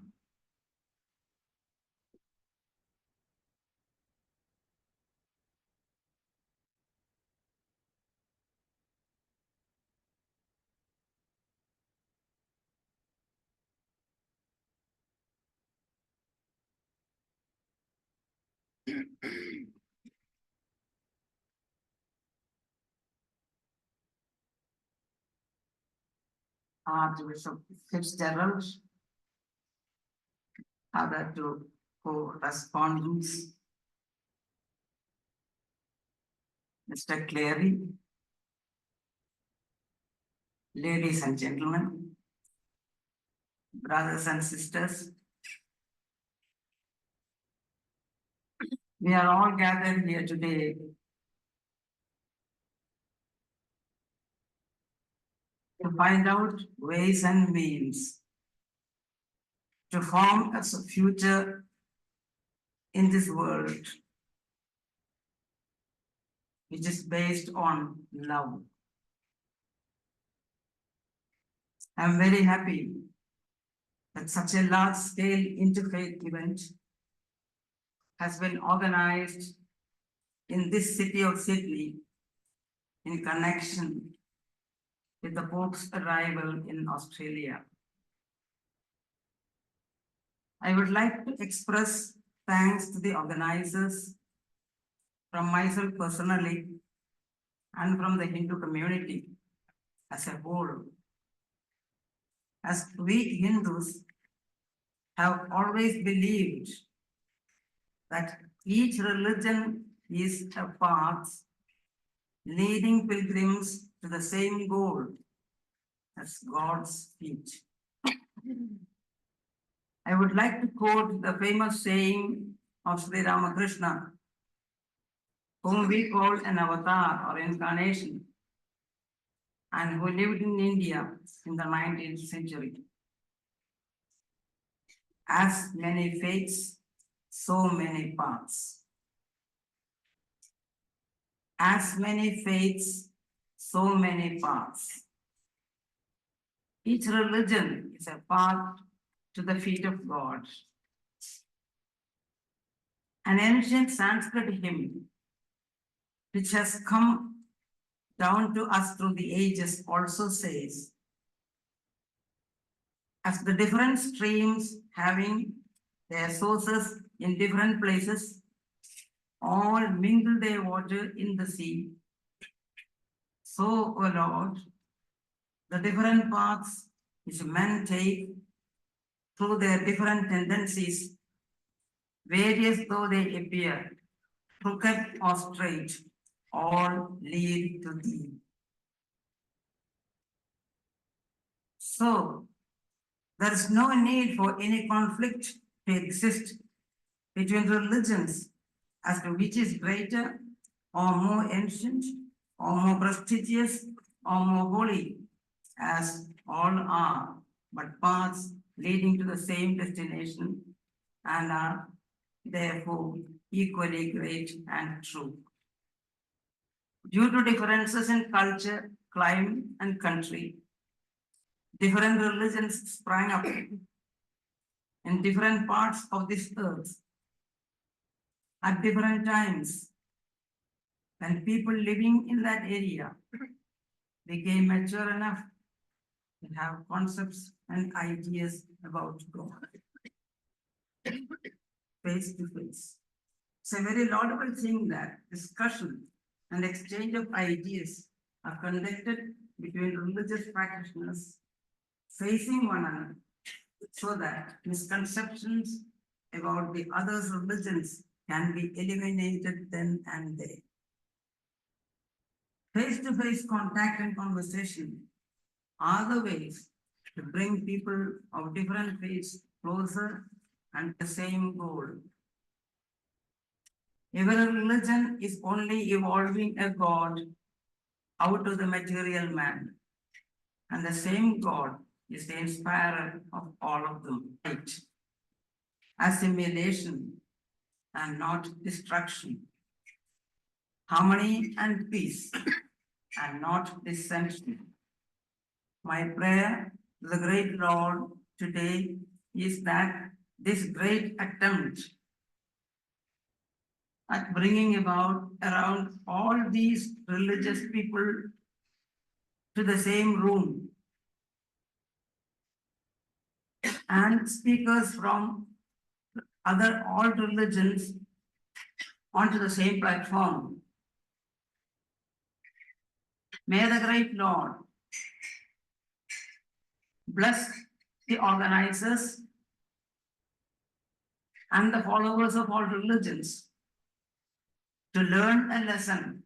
H: Archbishop Fitzgerald, other two co-respondents, Mr. Cleary, ladies and gentlemen, brothers and sisters, we are all gathered here today to find out ways and means to form a future in this world which is based on love. I'm very happy that such a large-scale interfaith event has been organized in this city of Sydney in connection with the Pope's arrival in Australia. I would like to express thanks to the organizers, from myself personally and from the Hindu community as a whole. As we Hindus have always believed that each religion is a path leading pilgrims to the same goal as God's feet. I would like to quote the famous saying of Sri Ramakrishna, whom we call an avatar or incarnation, and who lived in India in the 19th century. As many faiths, so many paths. As many faiths, so many paths. Each religion is a path to the feet of God. An ancient Sanskrit hymn, which has come down to us through the ages, also says, as the different streams having their sources in different places, all mingle their water in the sea, so, O Lord, the different paths which men take through their different tendencies, various though they appear, crooked or straight, all lead to thee. So, there is no need for any conflict to exist between religions as to which is greater or more ancient or more prestigious or more holy, as all are but paths leading to the same destination and are therefore equally great and true. Due to differences in culture, climate, and country, different religions sprang up in different parts of this earth at different times, when people living in that area became mature enough to have concepts and ideas about God face to face. It's a very laudable thing that discussion and exchange of ideas are conducted between religious practitioners facing one another, so that misconceptions about the other's religions can be eliminated then and there. Face-to-face contact and conversation are the ways to bring people of different faiths closer and the same goal. Every religion is only evolving a God out of the material man, and the same God is the inspirer of all of them. Right. Assimilation and not destruction. Harmony and peace and not dissension. My prayer to the great Lord today is that this great attempt at bringing about around all these religious people to the same room and speakers from all religions onto the same platform. May the great Lord bless the organizers and the followers of all religions to learn a lesson,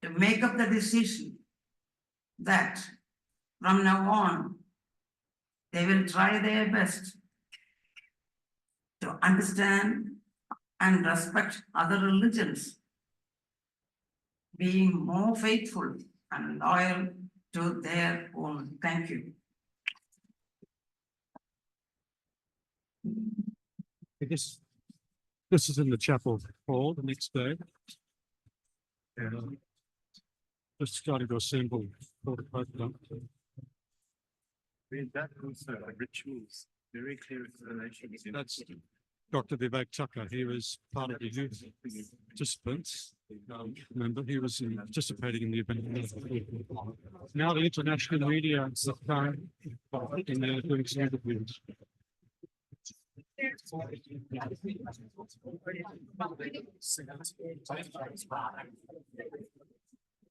H: to make up the decision that from now on, they will try their best to understand and respect other religions, being more faithful and loyal to their own. Thank you.
A: This is in the chapel hall the next day. Just started to assemble for the Pope.
I: That also rituals, very clear explanations.
A: That's Dr. Vivek Tucker. He was part of the youth participants. Remember, he was participating in the event. Now the international media is in there doing some interviews.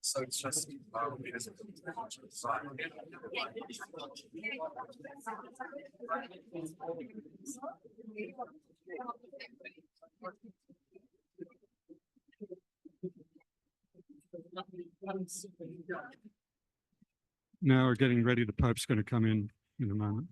I: So it's just
A: Now we're getting ready. The Pope's going to come in a moment.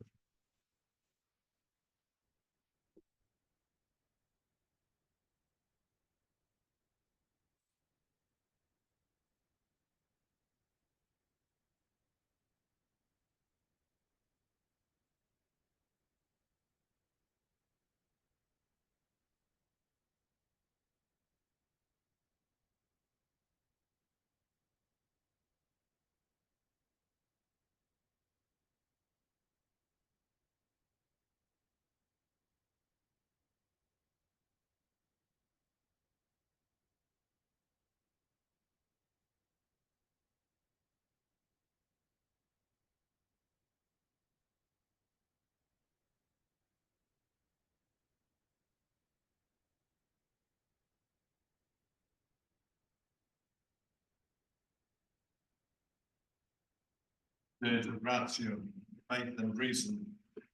I: Ratio, Faith and Reason,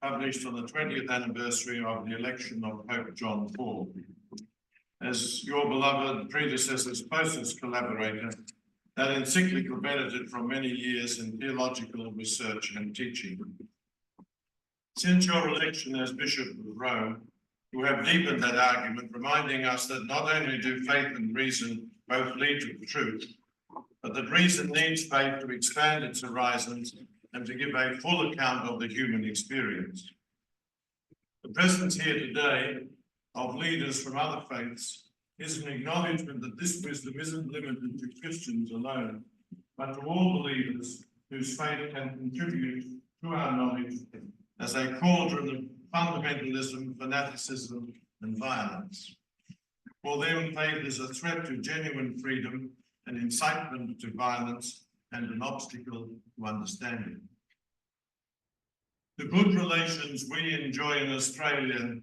I: published on the 20th anniversary of the election of Pope John Paul.
J: as your beloved predecessor's closest collaborator, that encyclical benefited from many years in theological research and teaching. Since your election as Bishop of Rome, you have deepened that argument, reminding us that not only do faith and reason both lead to the truth, but that reason needs faith to expand its horizons and to give a full account of the human experience. The presence here today of leaders from other faiths is an acknowledgement that this wisdom isn't limited to Christians alone, but to all believers whose faith can contribute to our knowledge as a cauldron of fundamentalism, fanaticism, and violence. For them, faith is a threat to genuine freedom, an incitement to violence, and an obstacle to understanding. The good relations we enjoy in Australia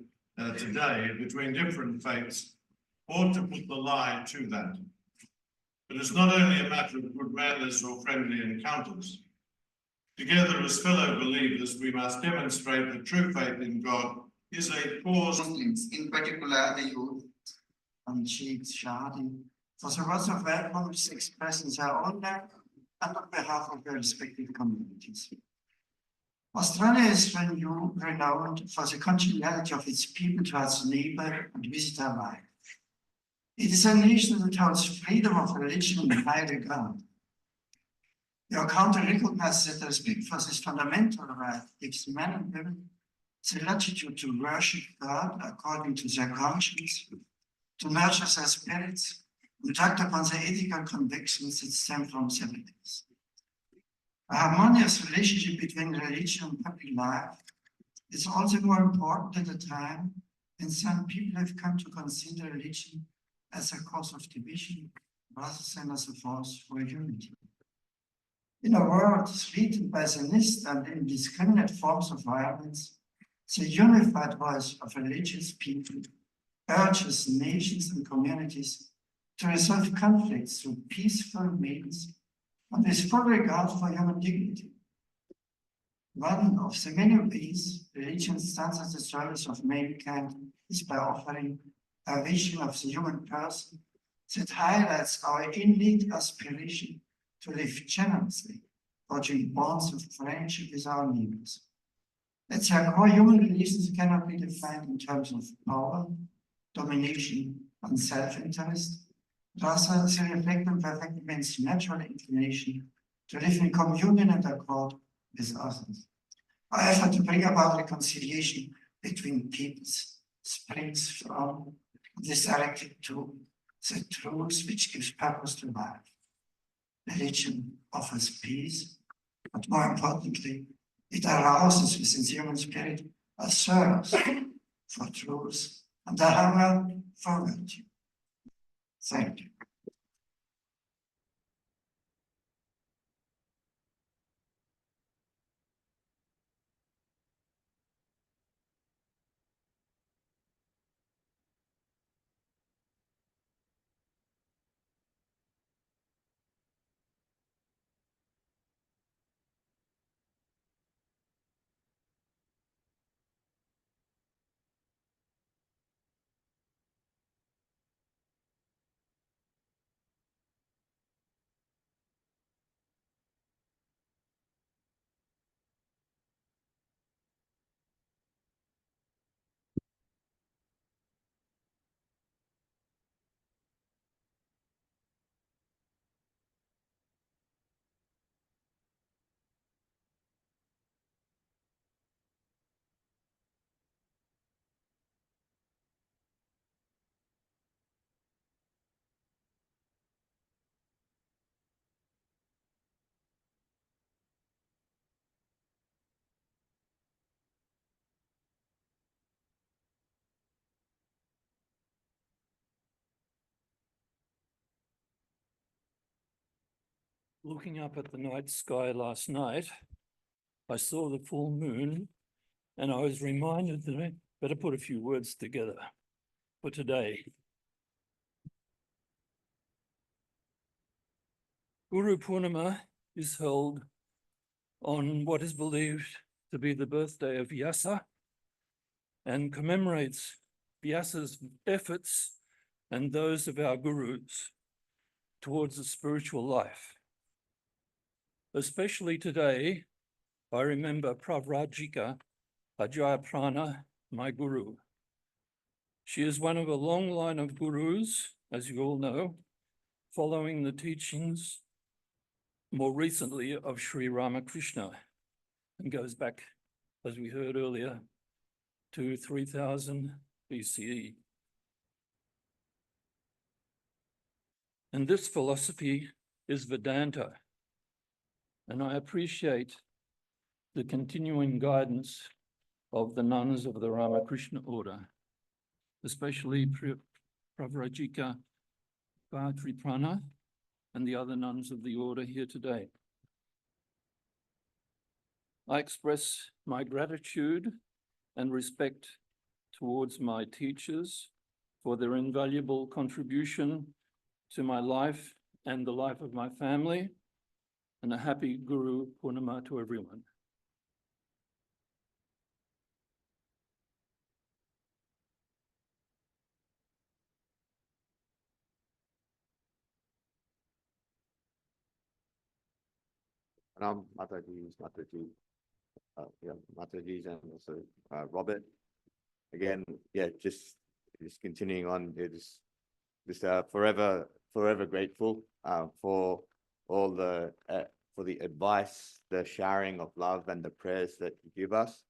J: today between different faiths ought to put the lie to that. But it's not only a matter of good manners or friendly encounters. Together as fellow believers, we must demonstrate that true faith in God is a cause.
K: Muslims, in particular the youth, and Sheikh Shahadi, for the words of welcome to express in their own language and on behalf of their respective communities. Australia is renowned for the congeniality of its people towards neighbor and visitor life. It is a nation that holds freedom of religion in high regard. Your country recognizes that respect for this fundamental right gives men and women the latitude to worship God according to their conscience, to nurture their spirits, and act upon the ethical convictions that stem from their beliefs. A harmonious relationship between religion and public life is also more important at a time when some people have come to consider religion as a cause of division rather than as a force for unity. In a world threatened by sinister and indiscriminate forms of violence, the unified voice of religious people urges nations and communities to resolve conflicts through peaceful means and with full regard for human dignity. One of the many ways religion stands at the service of mankind is by offering a vision of the human person that highlights our innate aspiration to live generously, forging bonds of friendship with our neighbors. At their core, human relations cannot be defined in terms of power, domination, and self-interest. Rather, they reflect and perfect man's natural inclination to live in communion and accord with others. Our effort to bring about reconciliation between peoples springs from this directed to the truth which gives purpose to life. Religion offers peace, but more importantly, it arouses within the human spirit a thirst for truth and a hunger for virtue. Thank you.
L: Looking up at the night sky last night, I saw the full moon and I was reminded that I better put a few words together for today. Guru Purnima is held on what is believed to be the birthday of Vyasa and commemorates Vyasa's efforts and those of our gurus towards the spiritual life. Especially today, I remember Pravrajika Ajayaprana, my guru. She is one of a long line of gurus, as you all know, following the teachings more recently of Sri Ramakrishna, and goes back, as we heard earlier, to 3000 BCE. And this philosophy is Vedanta, and I appreciate the continuing guidance of the nuns of the Ramakrishna order, especially Pravrajika Gayatripana and the other nuns of the order here today. I express my gratitude and respect towards my teachers for their invaluable contribution to my life and the life of my family, and a happy Guru Purnima to everyone.
M: Ram Mataji, Mataji, and also Robert. Again, just continuing on. Just forever grateful for all the for the advice, the showering of love, and the prayers that you give us.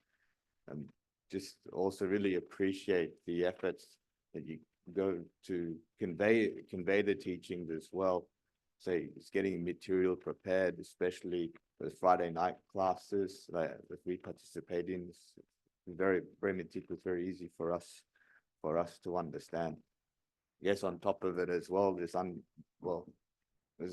M: And just also really appreciate the efforts that you go to convey the teachings as well. So it's getting material prepared, especially for the Friday night classes that we participate in. It's very meticulous, very easy for us to understand. Yes, on top of it as well, there's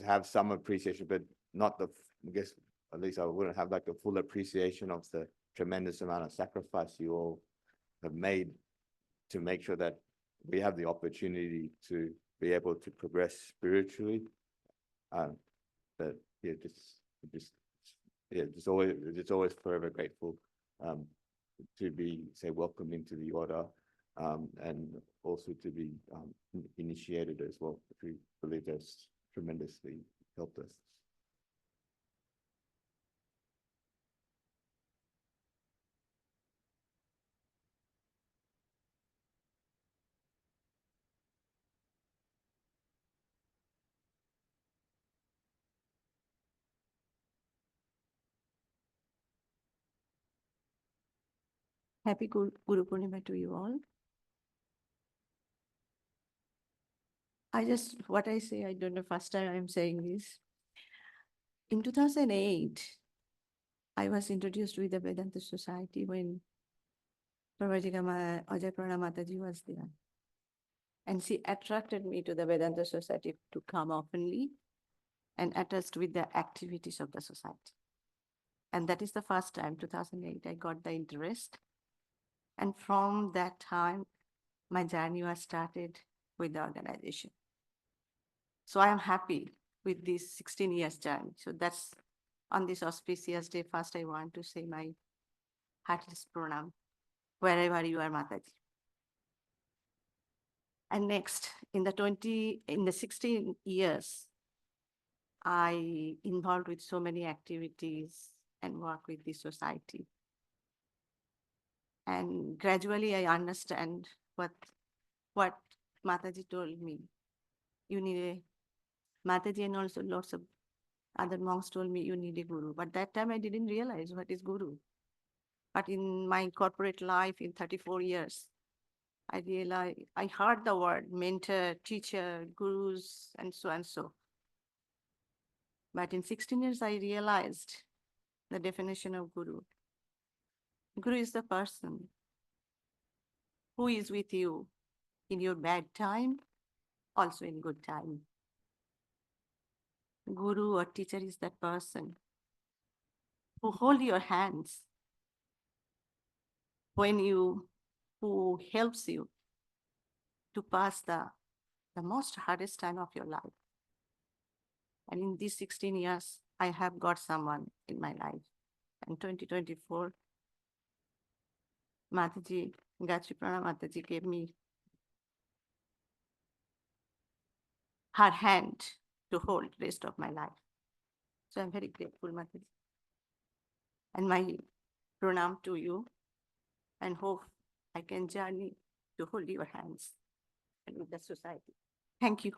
M: have some appreciation, but not the, I guess, at least I wouldn't have like the full appreciation of the tremendous amount of sacrifice you all have made to make sure that we have the opportunity to be able to progress spiritually. But just always forever grateful to be welcomed into the order, and also to be initiated as well. We believe that's tremendously helped us.
N: Happy Guru Purnima to you all. What I say, I don't know, first time I'm saying this. In 2008, I was introduced with the Vedanta Society when Pravrajika Ajayaprana Mataji was there. And she attracted me to the Vedanta Society to come oftenly and attached with the activities of the society. And that is the first time, 2008, I got the interest. And from that time, my journey was started with the organization. So I am happy with this 16 years journey. So that's on this auspicious day. First, I want to say my heartiest pranam, wherever you are, Mataji. And next, in the 16 years, I involved with so many activities and work with the society. And gradually I understand what Mataji told me. You need a Mataji, and also lots of other monks told me you need a guru. But that time I didn't realize what is guru. But in my corporate life in 34 years, I realized, I heard the word mentor, teacher, gurus, and so and so. But in 16 years, I realized the definition of guru. Guru is the person who is with you in your bad time, also in good time. Guru or teacher is that person who hold your hands who helps you to pass the most hardest time of your life. And in these 16 years, I have got someone in my life. In 2024, Mataji, Gayatripana Mataji gave me her hand to hold rest of my life. So I'm very grateful, Mataji. And my pranam to you, and hope I can journey to hold your hands and with the society. Thank you.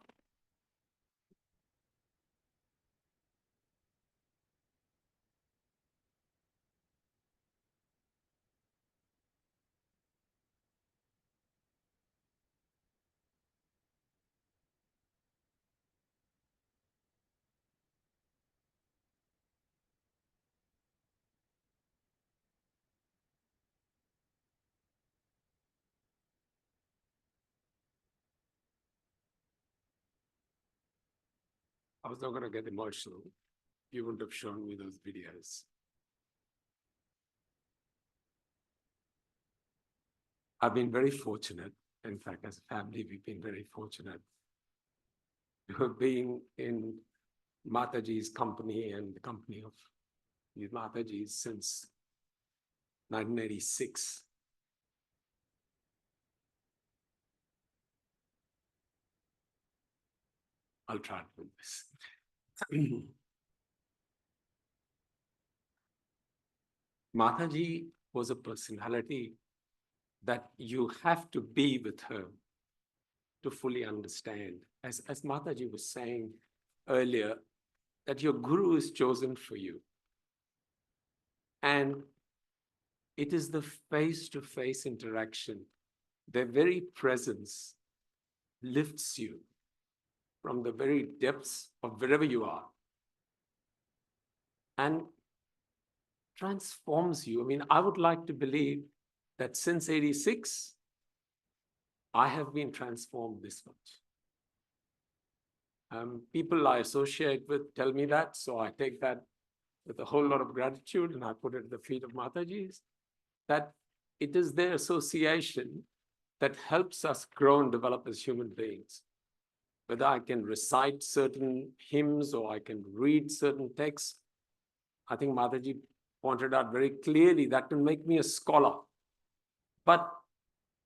I: I was not going to get emotional. You wouldn't have shown me those videos. I've been very fortunate. In fact, as a family, we've been very fortunate to have been in Mataji's company and the company of these Matajis since 1986. I'll try to do this. Mataji was a personality that you have to be with her to fully understand. As Mataji was saying earlier, that your guru is chosen for you. And it is the face-to-face interaction, their very presence lifts you from the very depths of wherever you are and transforms you. I mean, I would like to believe that since 86, I have been transformed this much. People I associate with tell me that, so I take that with a whole lot of gratitude and I put it at the feet of Mataji's, that it is their association that helps us grow and develop as human beings. Whether I can recite certain hymns or I can read certain texts, I think Mataji pointed out very clearly that can make me a scholar. But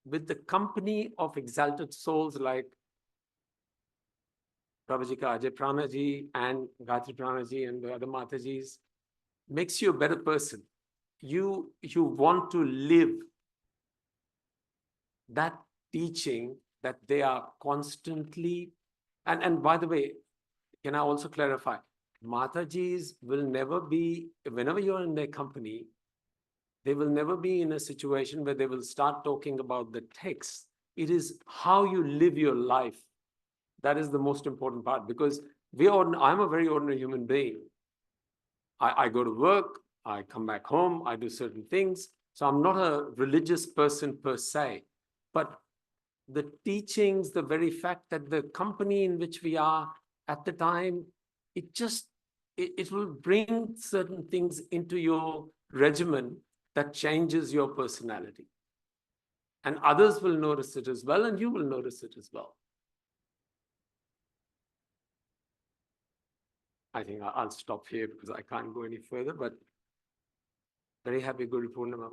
I: with the company of exalted souls like Pravrajika Ajayaprana and Gayatripana and the other Matajis, makes you a better person. You want to live that teaching that they are constantly, and by the way, can I also clarify, Matajis will never be, whenever you're in their company, they will never be in a situation where they will start talking about the text. It is how you live your life. That is the most important part, because I'm a very ordinary human being. I go to work, I come back home, I do certain things. So I'm not a religious person per se, but the teachings, the very fact that the company in which we are at the time, it will bring certain things into your regimen that changes your personality. And others will notice it as well, and you will notice it as well. I think I'll stop here because I can't go any further, but very happy Guru Purnima.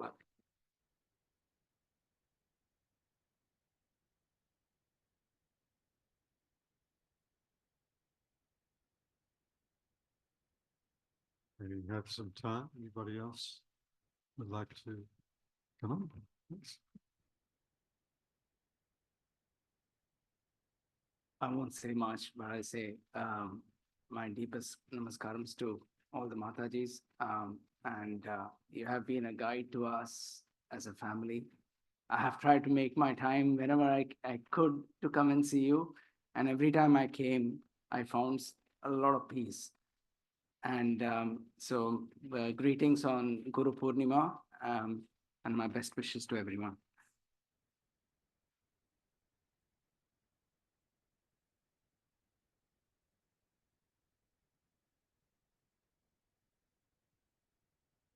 A: We have some time. Anybody else would like to come on? Yes.
O: I won't say much, but I say my deepest namaskarams to all the Matajis. You have been a guide to us as a family. I have tried to make my time whenever I could to come and see you. And every time I came, I found a lot of peace. And greetings on Guru Purnima and my best wishes to everyone.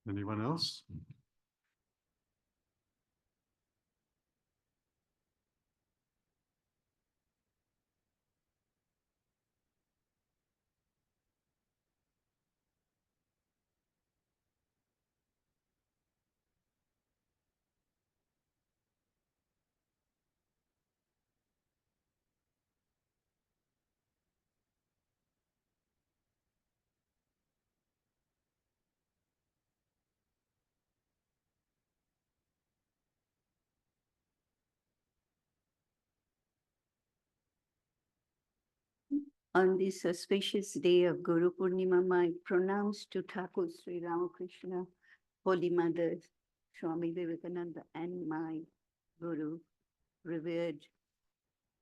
A: Anyone else?
P: On this auspicious day of Guru Purnima, my pronouns to Thakur Sri Ramakrishna, Holy Mother, Swami Vivekananda, and my Guru, revered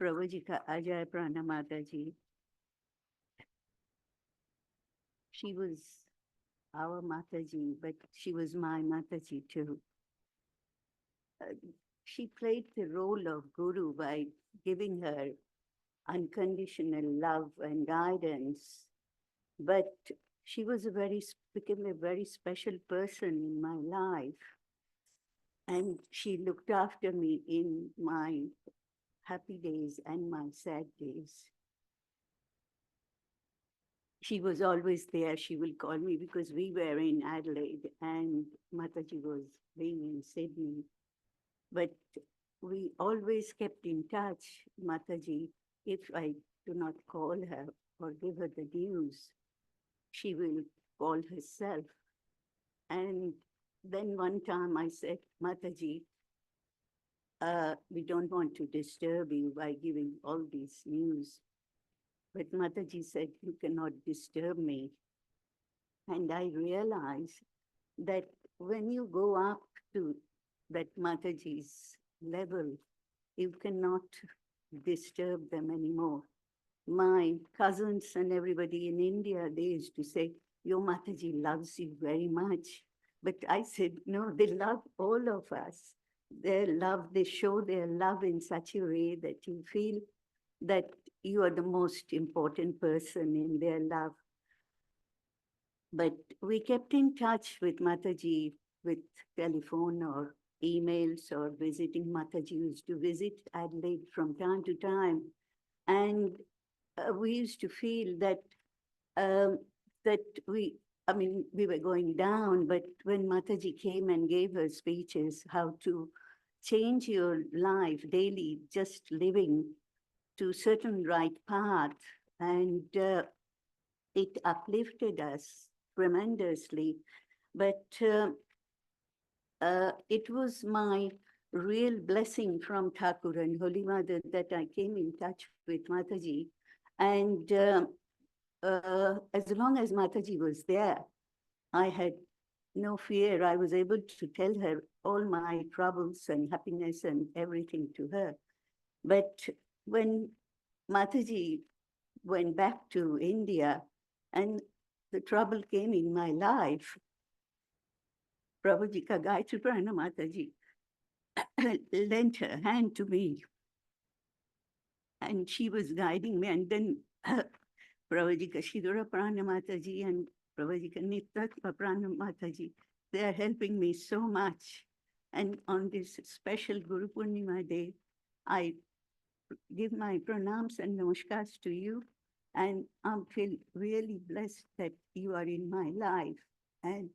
P: Pravrajika Ajayaprana Mataji. She was our Mataji, but she was my Mataji too. She played the role of Guru by giving her unconditional love and guidance, but she was became a very special person in my life, and she looked after me in my happy days and my sad days. She was always there. She will call me because we were in Adelaide and Mataji was being in Sydney. But we always kept in touch, Mataji. If I do not call her or give her the news, she will call herself. And then one time I said, Mataji, we don't want to disturb you by giving all these news. But Mataji said, you cannot disturb me. And I realized that when you go up to that Mataji's level, you cannot disturb them anymore. My cousins and everybody in India, they used to say, your Mataji loves you very much. But I said, no, they love all of us. They show their love in such a way that you feel that you are the most important person in their love. But we kept in touch with Mataji with telephone or emails or visiting. Mataji used to visit Adelaide from time to time. And we used to feel that, we were going down, but when Mataji came and gave her speeches, how to change your life daily, just living to certain right path, and it uplifted us tremendously. But it was my real blessing from Thakur and Holy Mother that I came in touch with Mataji. And as long as Mataji was there, I had no fear. I was able to tell her all my troubles and happiness and everything to her. But when Mataji went back to India and the trouble came in my life, Pravrajika Gayatripana Mataji lent her hand to me. And she was guiding me. And then Pravrajika Gayatripana Mataji and Pravrajika Gayatripana Mataji, they are helping me so much. And on this special Guru Purnima day, I give my pranams and namaskars to you. And I feel really blessed that you are in my life. And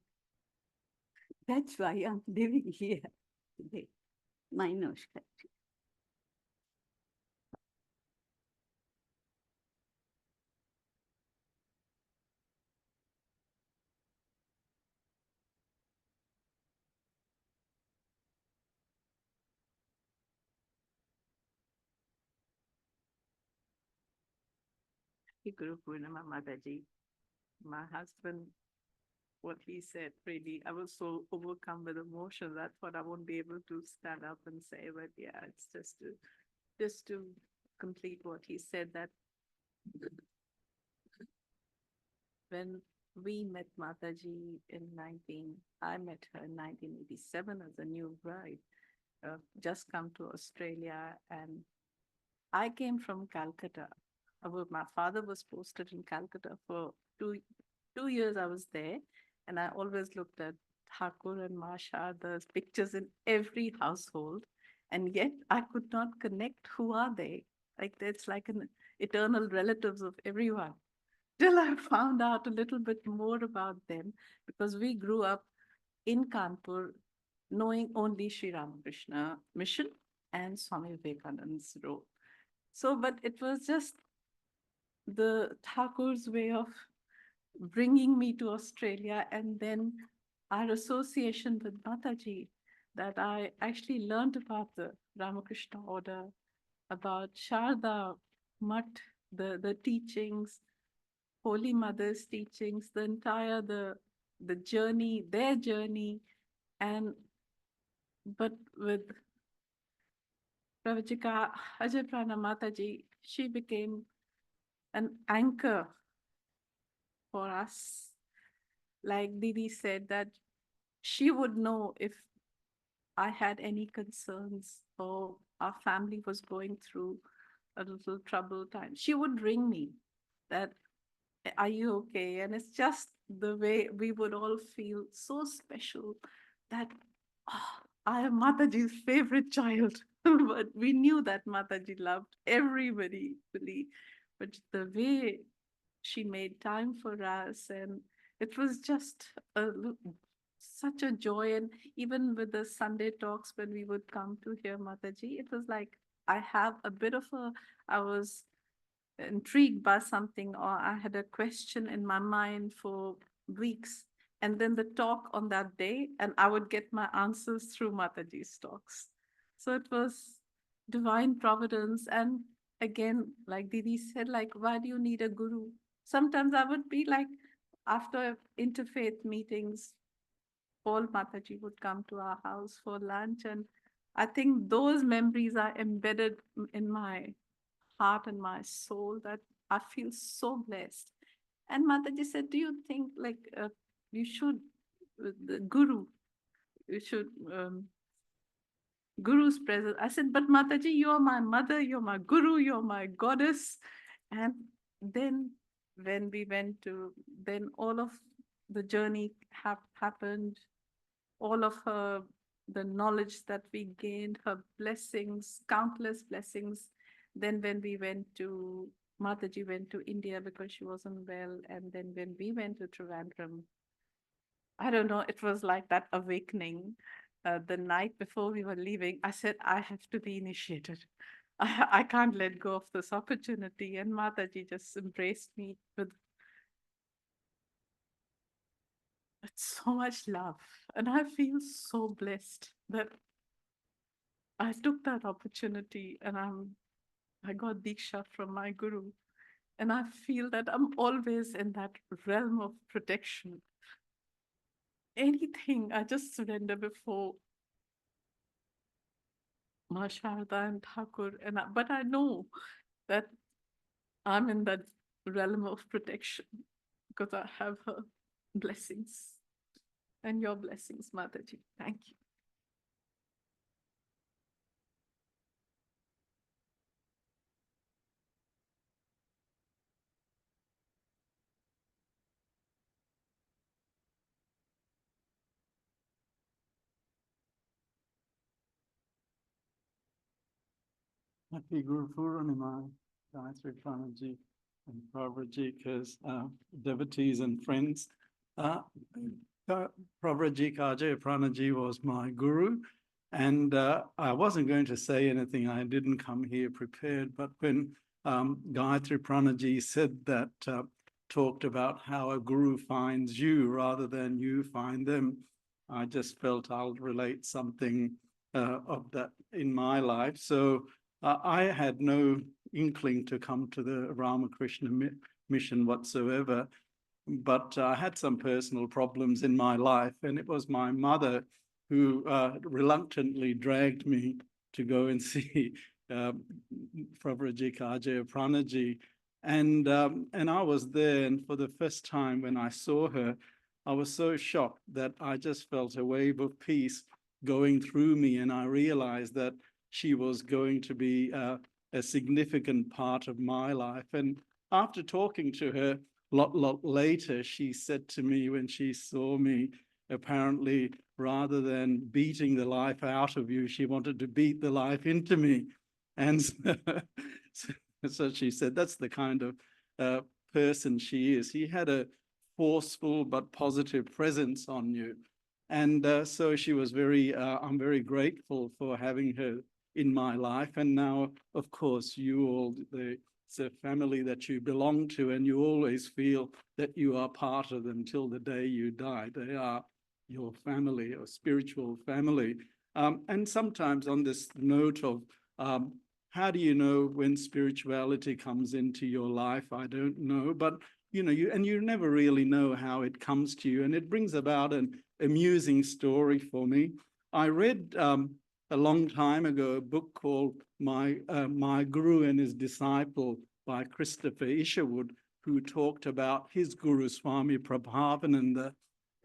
P: that's why I'm living here today. My namaskar.
E: Guru Purnima Mataji, my husband, what he said, really, I was so overcome with emotion. That's what I won't be able to stand up and say, but yeah, it's just to complete what he said, that when we met Mataji I met her in 1987 as a new bride, just come to Australia, and I came from Calcutta. My father was posted in Calcutta for two years. I was there, and I always looked at Thakur and Ma Sharda's pictures in every household, and yet I could not connect. Who are they? It's like an eternal relatives of everyone. Till I found out a little bit more about them, because we grew up in Kanpur knowing only Sri Ramakrishna Mission and Swami Vivekananda's role. So, but it was just the Thakur's way of bringing me to Australia, and then our association with Mataji, that I actually learned about the Ramakrishna order, about Sharda Mutt
Q: the teachings, Holy Mother's teachings, the entire, the journey, their journey, but with Pravrajika Ajayaprana Mataji, she became an anchor for us. Like Didi said, that she would know if I had any concerns or our family was going through a little troubled time. She would ring me that, are you okay? And it's just the way we would all feel so special that I am Mataji's favorite child. But we knew that Mataji loved everybody, really. But the way she made time for us, and it was just such a joy. And even with the Sunday talks, when we would come to hear Mataji, it was like I have a bit of I was intrigued by something, or I had a question in my mind for weeks, and then the talk on that day, and I would get my answers through Mataji's talks. So it was divine providence. And again, like Didi said, like, why do you need a guru? Sometimes I would be like, after interfaith meetings, all Mataji would come to our house for lunch, and I think those memories are embedded in my heart and my soul, that I feel so blessed. And Mataji said, do you think like you should, the guru, you should, guru's presence? I said, but Mataji, you're my mother, you're my guru, you're my goddess. And then when we went to, then all of the journey happened, all of her, the knowledge that we gained, her blessings, countless blessings. Then when we went to, Mataji went to India because she wasn't well. And then when we went to Trivandrum, I don't know, it was like that awakening. The night before we were leaving, I said, I have to be initiated. I can't let go of this opportunity. And Mataji just embraced me with so much love. And I feel so blessed that I took that opportunity, and I got Diksha from my guru. And I feel that I'm always in that realm of protection. Anything, I just surrender before Ma Sharda and Thakur. But I know that I'm in that realm of protection because I have her blessings and your blessings, Mataji. Thank you.
A: Happy Guru Purnima, Gayatripana ji and Pravrajika's devotees and friends. Pravrajika Ajayaprana ji was my guru, and I wasn't going to say anything. I didn't come here prepared, but when Gayatripana ji said that, talked about how a guru finds you rather than you find them, I just felt I'll relate something of that in my life. So I had no inkling to come to the Ramakrishna mission whatsoever, but I had some personal problems in my life, and it was my mother who reluctantly dragged me to go and see Pravrajika Ajayaprana ji. And I was there, and for the first time when I saw her, I was so shocked that I just felt a wave of peace going through me, and I realized that she was going to be a significant part of my life. And after talking to her a lot later, she said to me when she saw me, apparently, rather than beating the life out of you, she wanted to beat the life into me. And so she said, that's the kind of person she is. He had a forceful but positive presence on you. And so she was I'm very grateful for having her in my life. And now, of course, you all, it's a family that you belong to, and you always feel that you are part of them till the day you die. They are your family, your spiritual family. And sometimes on this note of
R: how do you know when spirituality comes into your life? I don't know, but you know, you never really know how it comes to you, and it brings about an amusing story for me. I read a long time ago a book called My Guru and His Disciple by Christopher Isherwood, who talked about his guru Swami Prabhavananda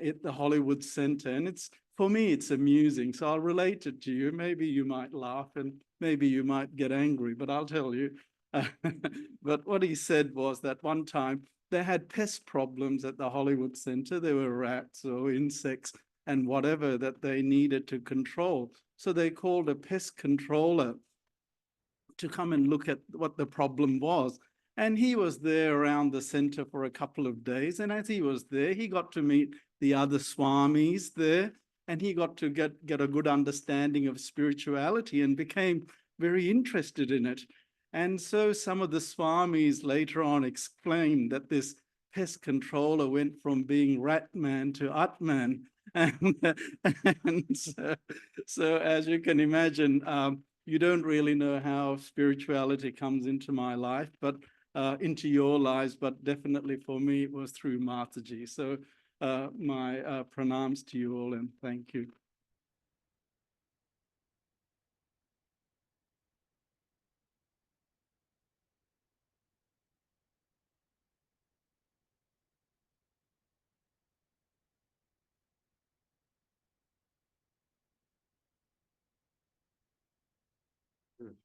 R: at the Hollywood Center. And it's, for me, it's amusing. So I'll relate it to you. Maybe you might laugh and maybe you might get angry, but I'll tell you. But what he said was that one time they had pest problems at the Hollywood Center. There were rats or insects and whatever that they needed to control. So they called a pest controller to come and look at what the problem was. And he was there around the center for a couple of days. And as he was there, he got to meet the other swamis there, and he got to get a good understanding of spirituality and became very interested in it. And so some of the swamis later on explained that this pest controller went from being Ratman to Atman. And so as you can imagine, you don't really know how spirituality comes into my life, but into your lives, but definitely for me, it was through Mataji. So my pranams to you all and thank you.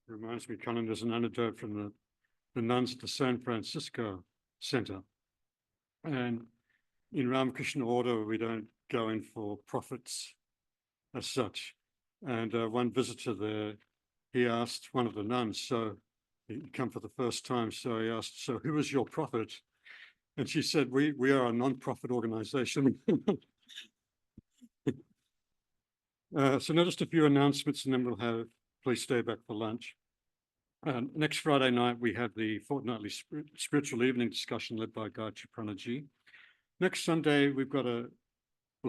A: It reminds me, Colin, there's an anecdote from the nuns at the San Francisco Center. And in Ramakrishna order, we don't go in for profits as such. And one visitor there, he asked one of the nuns, so he'd come for the first time, so he asked, so who is your prophet? And she said, we are a non-profit organization. So now just a few announcements and then we'll have, please stay back for lunch. Next Friday night, we have the fortnightly spiritual evening discussion led by Gayatripana. Next Sunday, we'll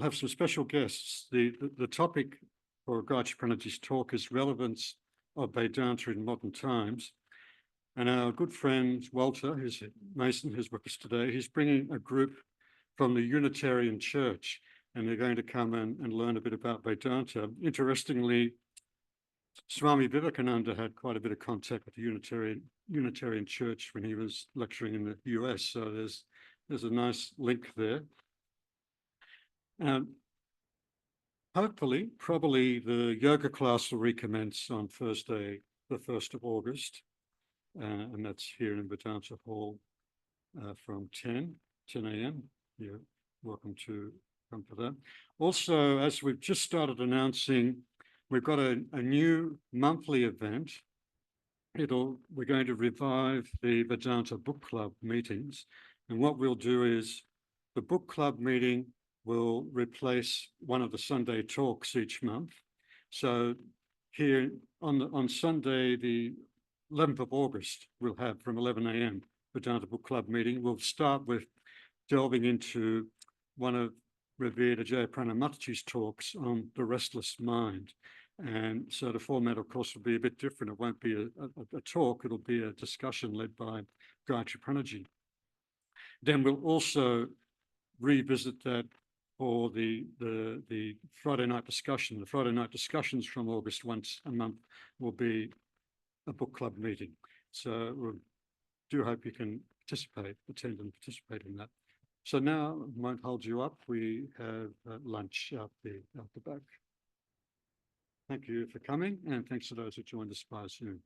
A: have some special guests. The topic for Gayatriprana's talk is relevance of Vedanta in modern times. And our good friend, Walter, who's Mason, who's with us today, he's bringing a group from the Unitarian Church, and they're going to come and learn a bit about Vedanta. Interestingly, Swami Vivekananda had quite a bit of contact with the Unitarian Church when he was lecturing in the US. So there's a nice link there. Hopefully, probably the yoga class will recommence on Thursday, the 1st of August. And that's here in Vedanta Hall from 10 a.m. You're welcome to come for that. Also, as we've just started announcing, we've got a new monthly event. We're going to revive the Vedanta Book Club meetings. And what we'll do is the book club meeting will replace one of the Sunday talks each month. So here on Sunday, the 11th of August, we'll have from 11 a.m. Vedanta Book Club meeting. We'll start with delving into one of revered Ajayaprana Mataji's talks on the restless mind. And so the format, of course, will be a bit different. It won't be a talk, it'll be a discussion led by Gayatripana. Then we'll also revisit that for the Friday night discussion. The Friday night discussions from August once a month will be a book club meeting. So we do hope you can attend and participate in that. So now, I won't hold you up. We have lunch out the back. Thank you for coming, and thanks to those who joined us via Zoom.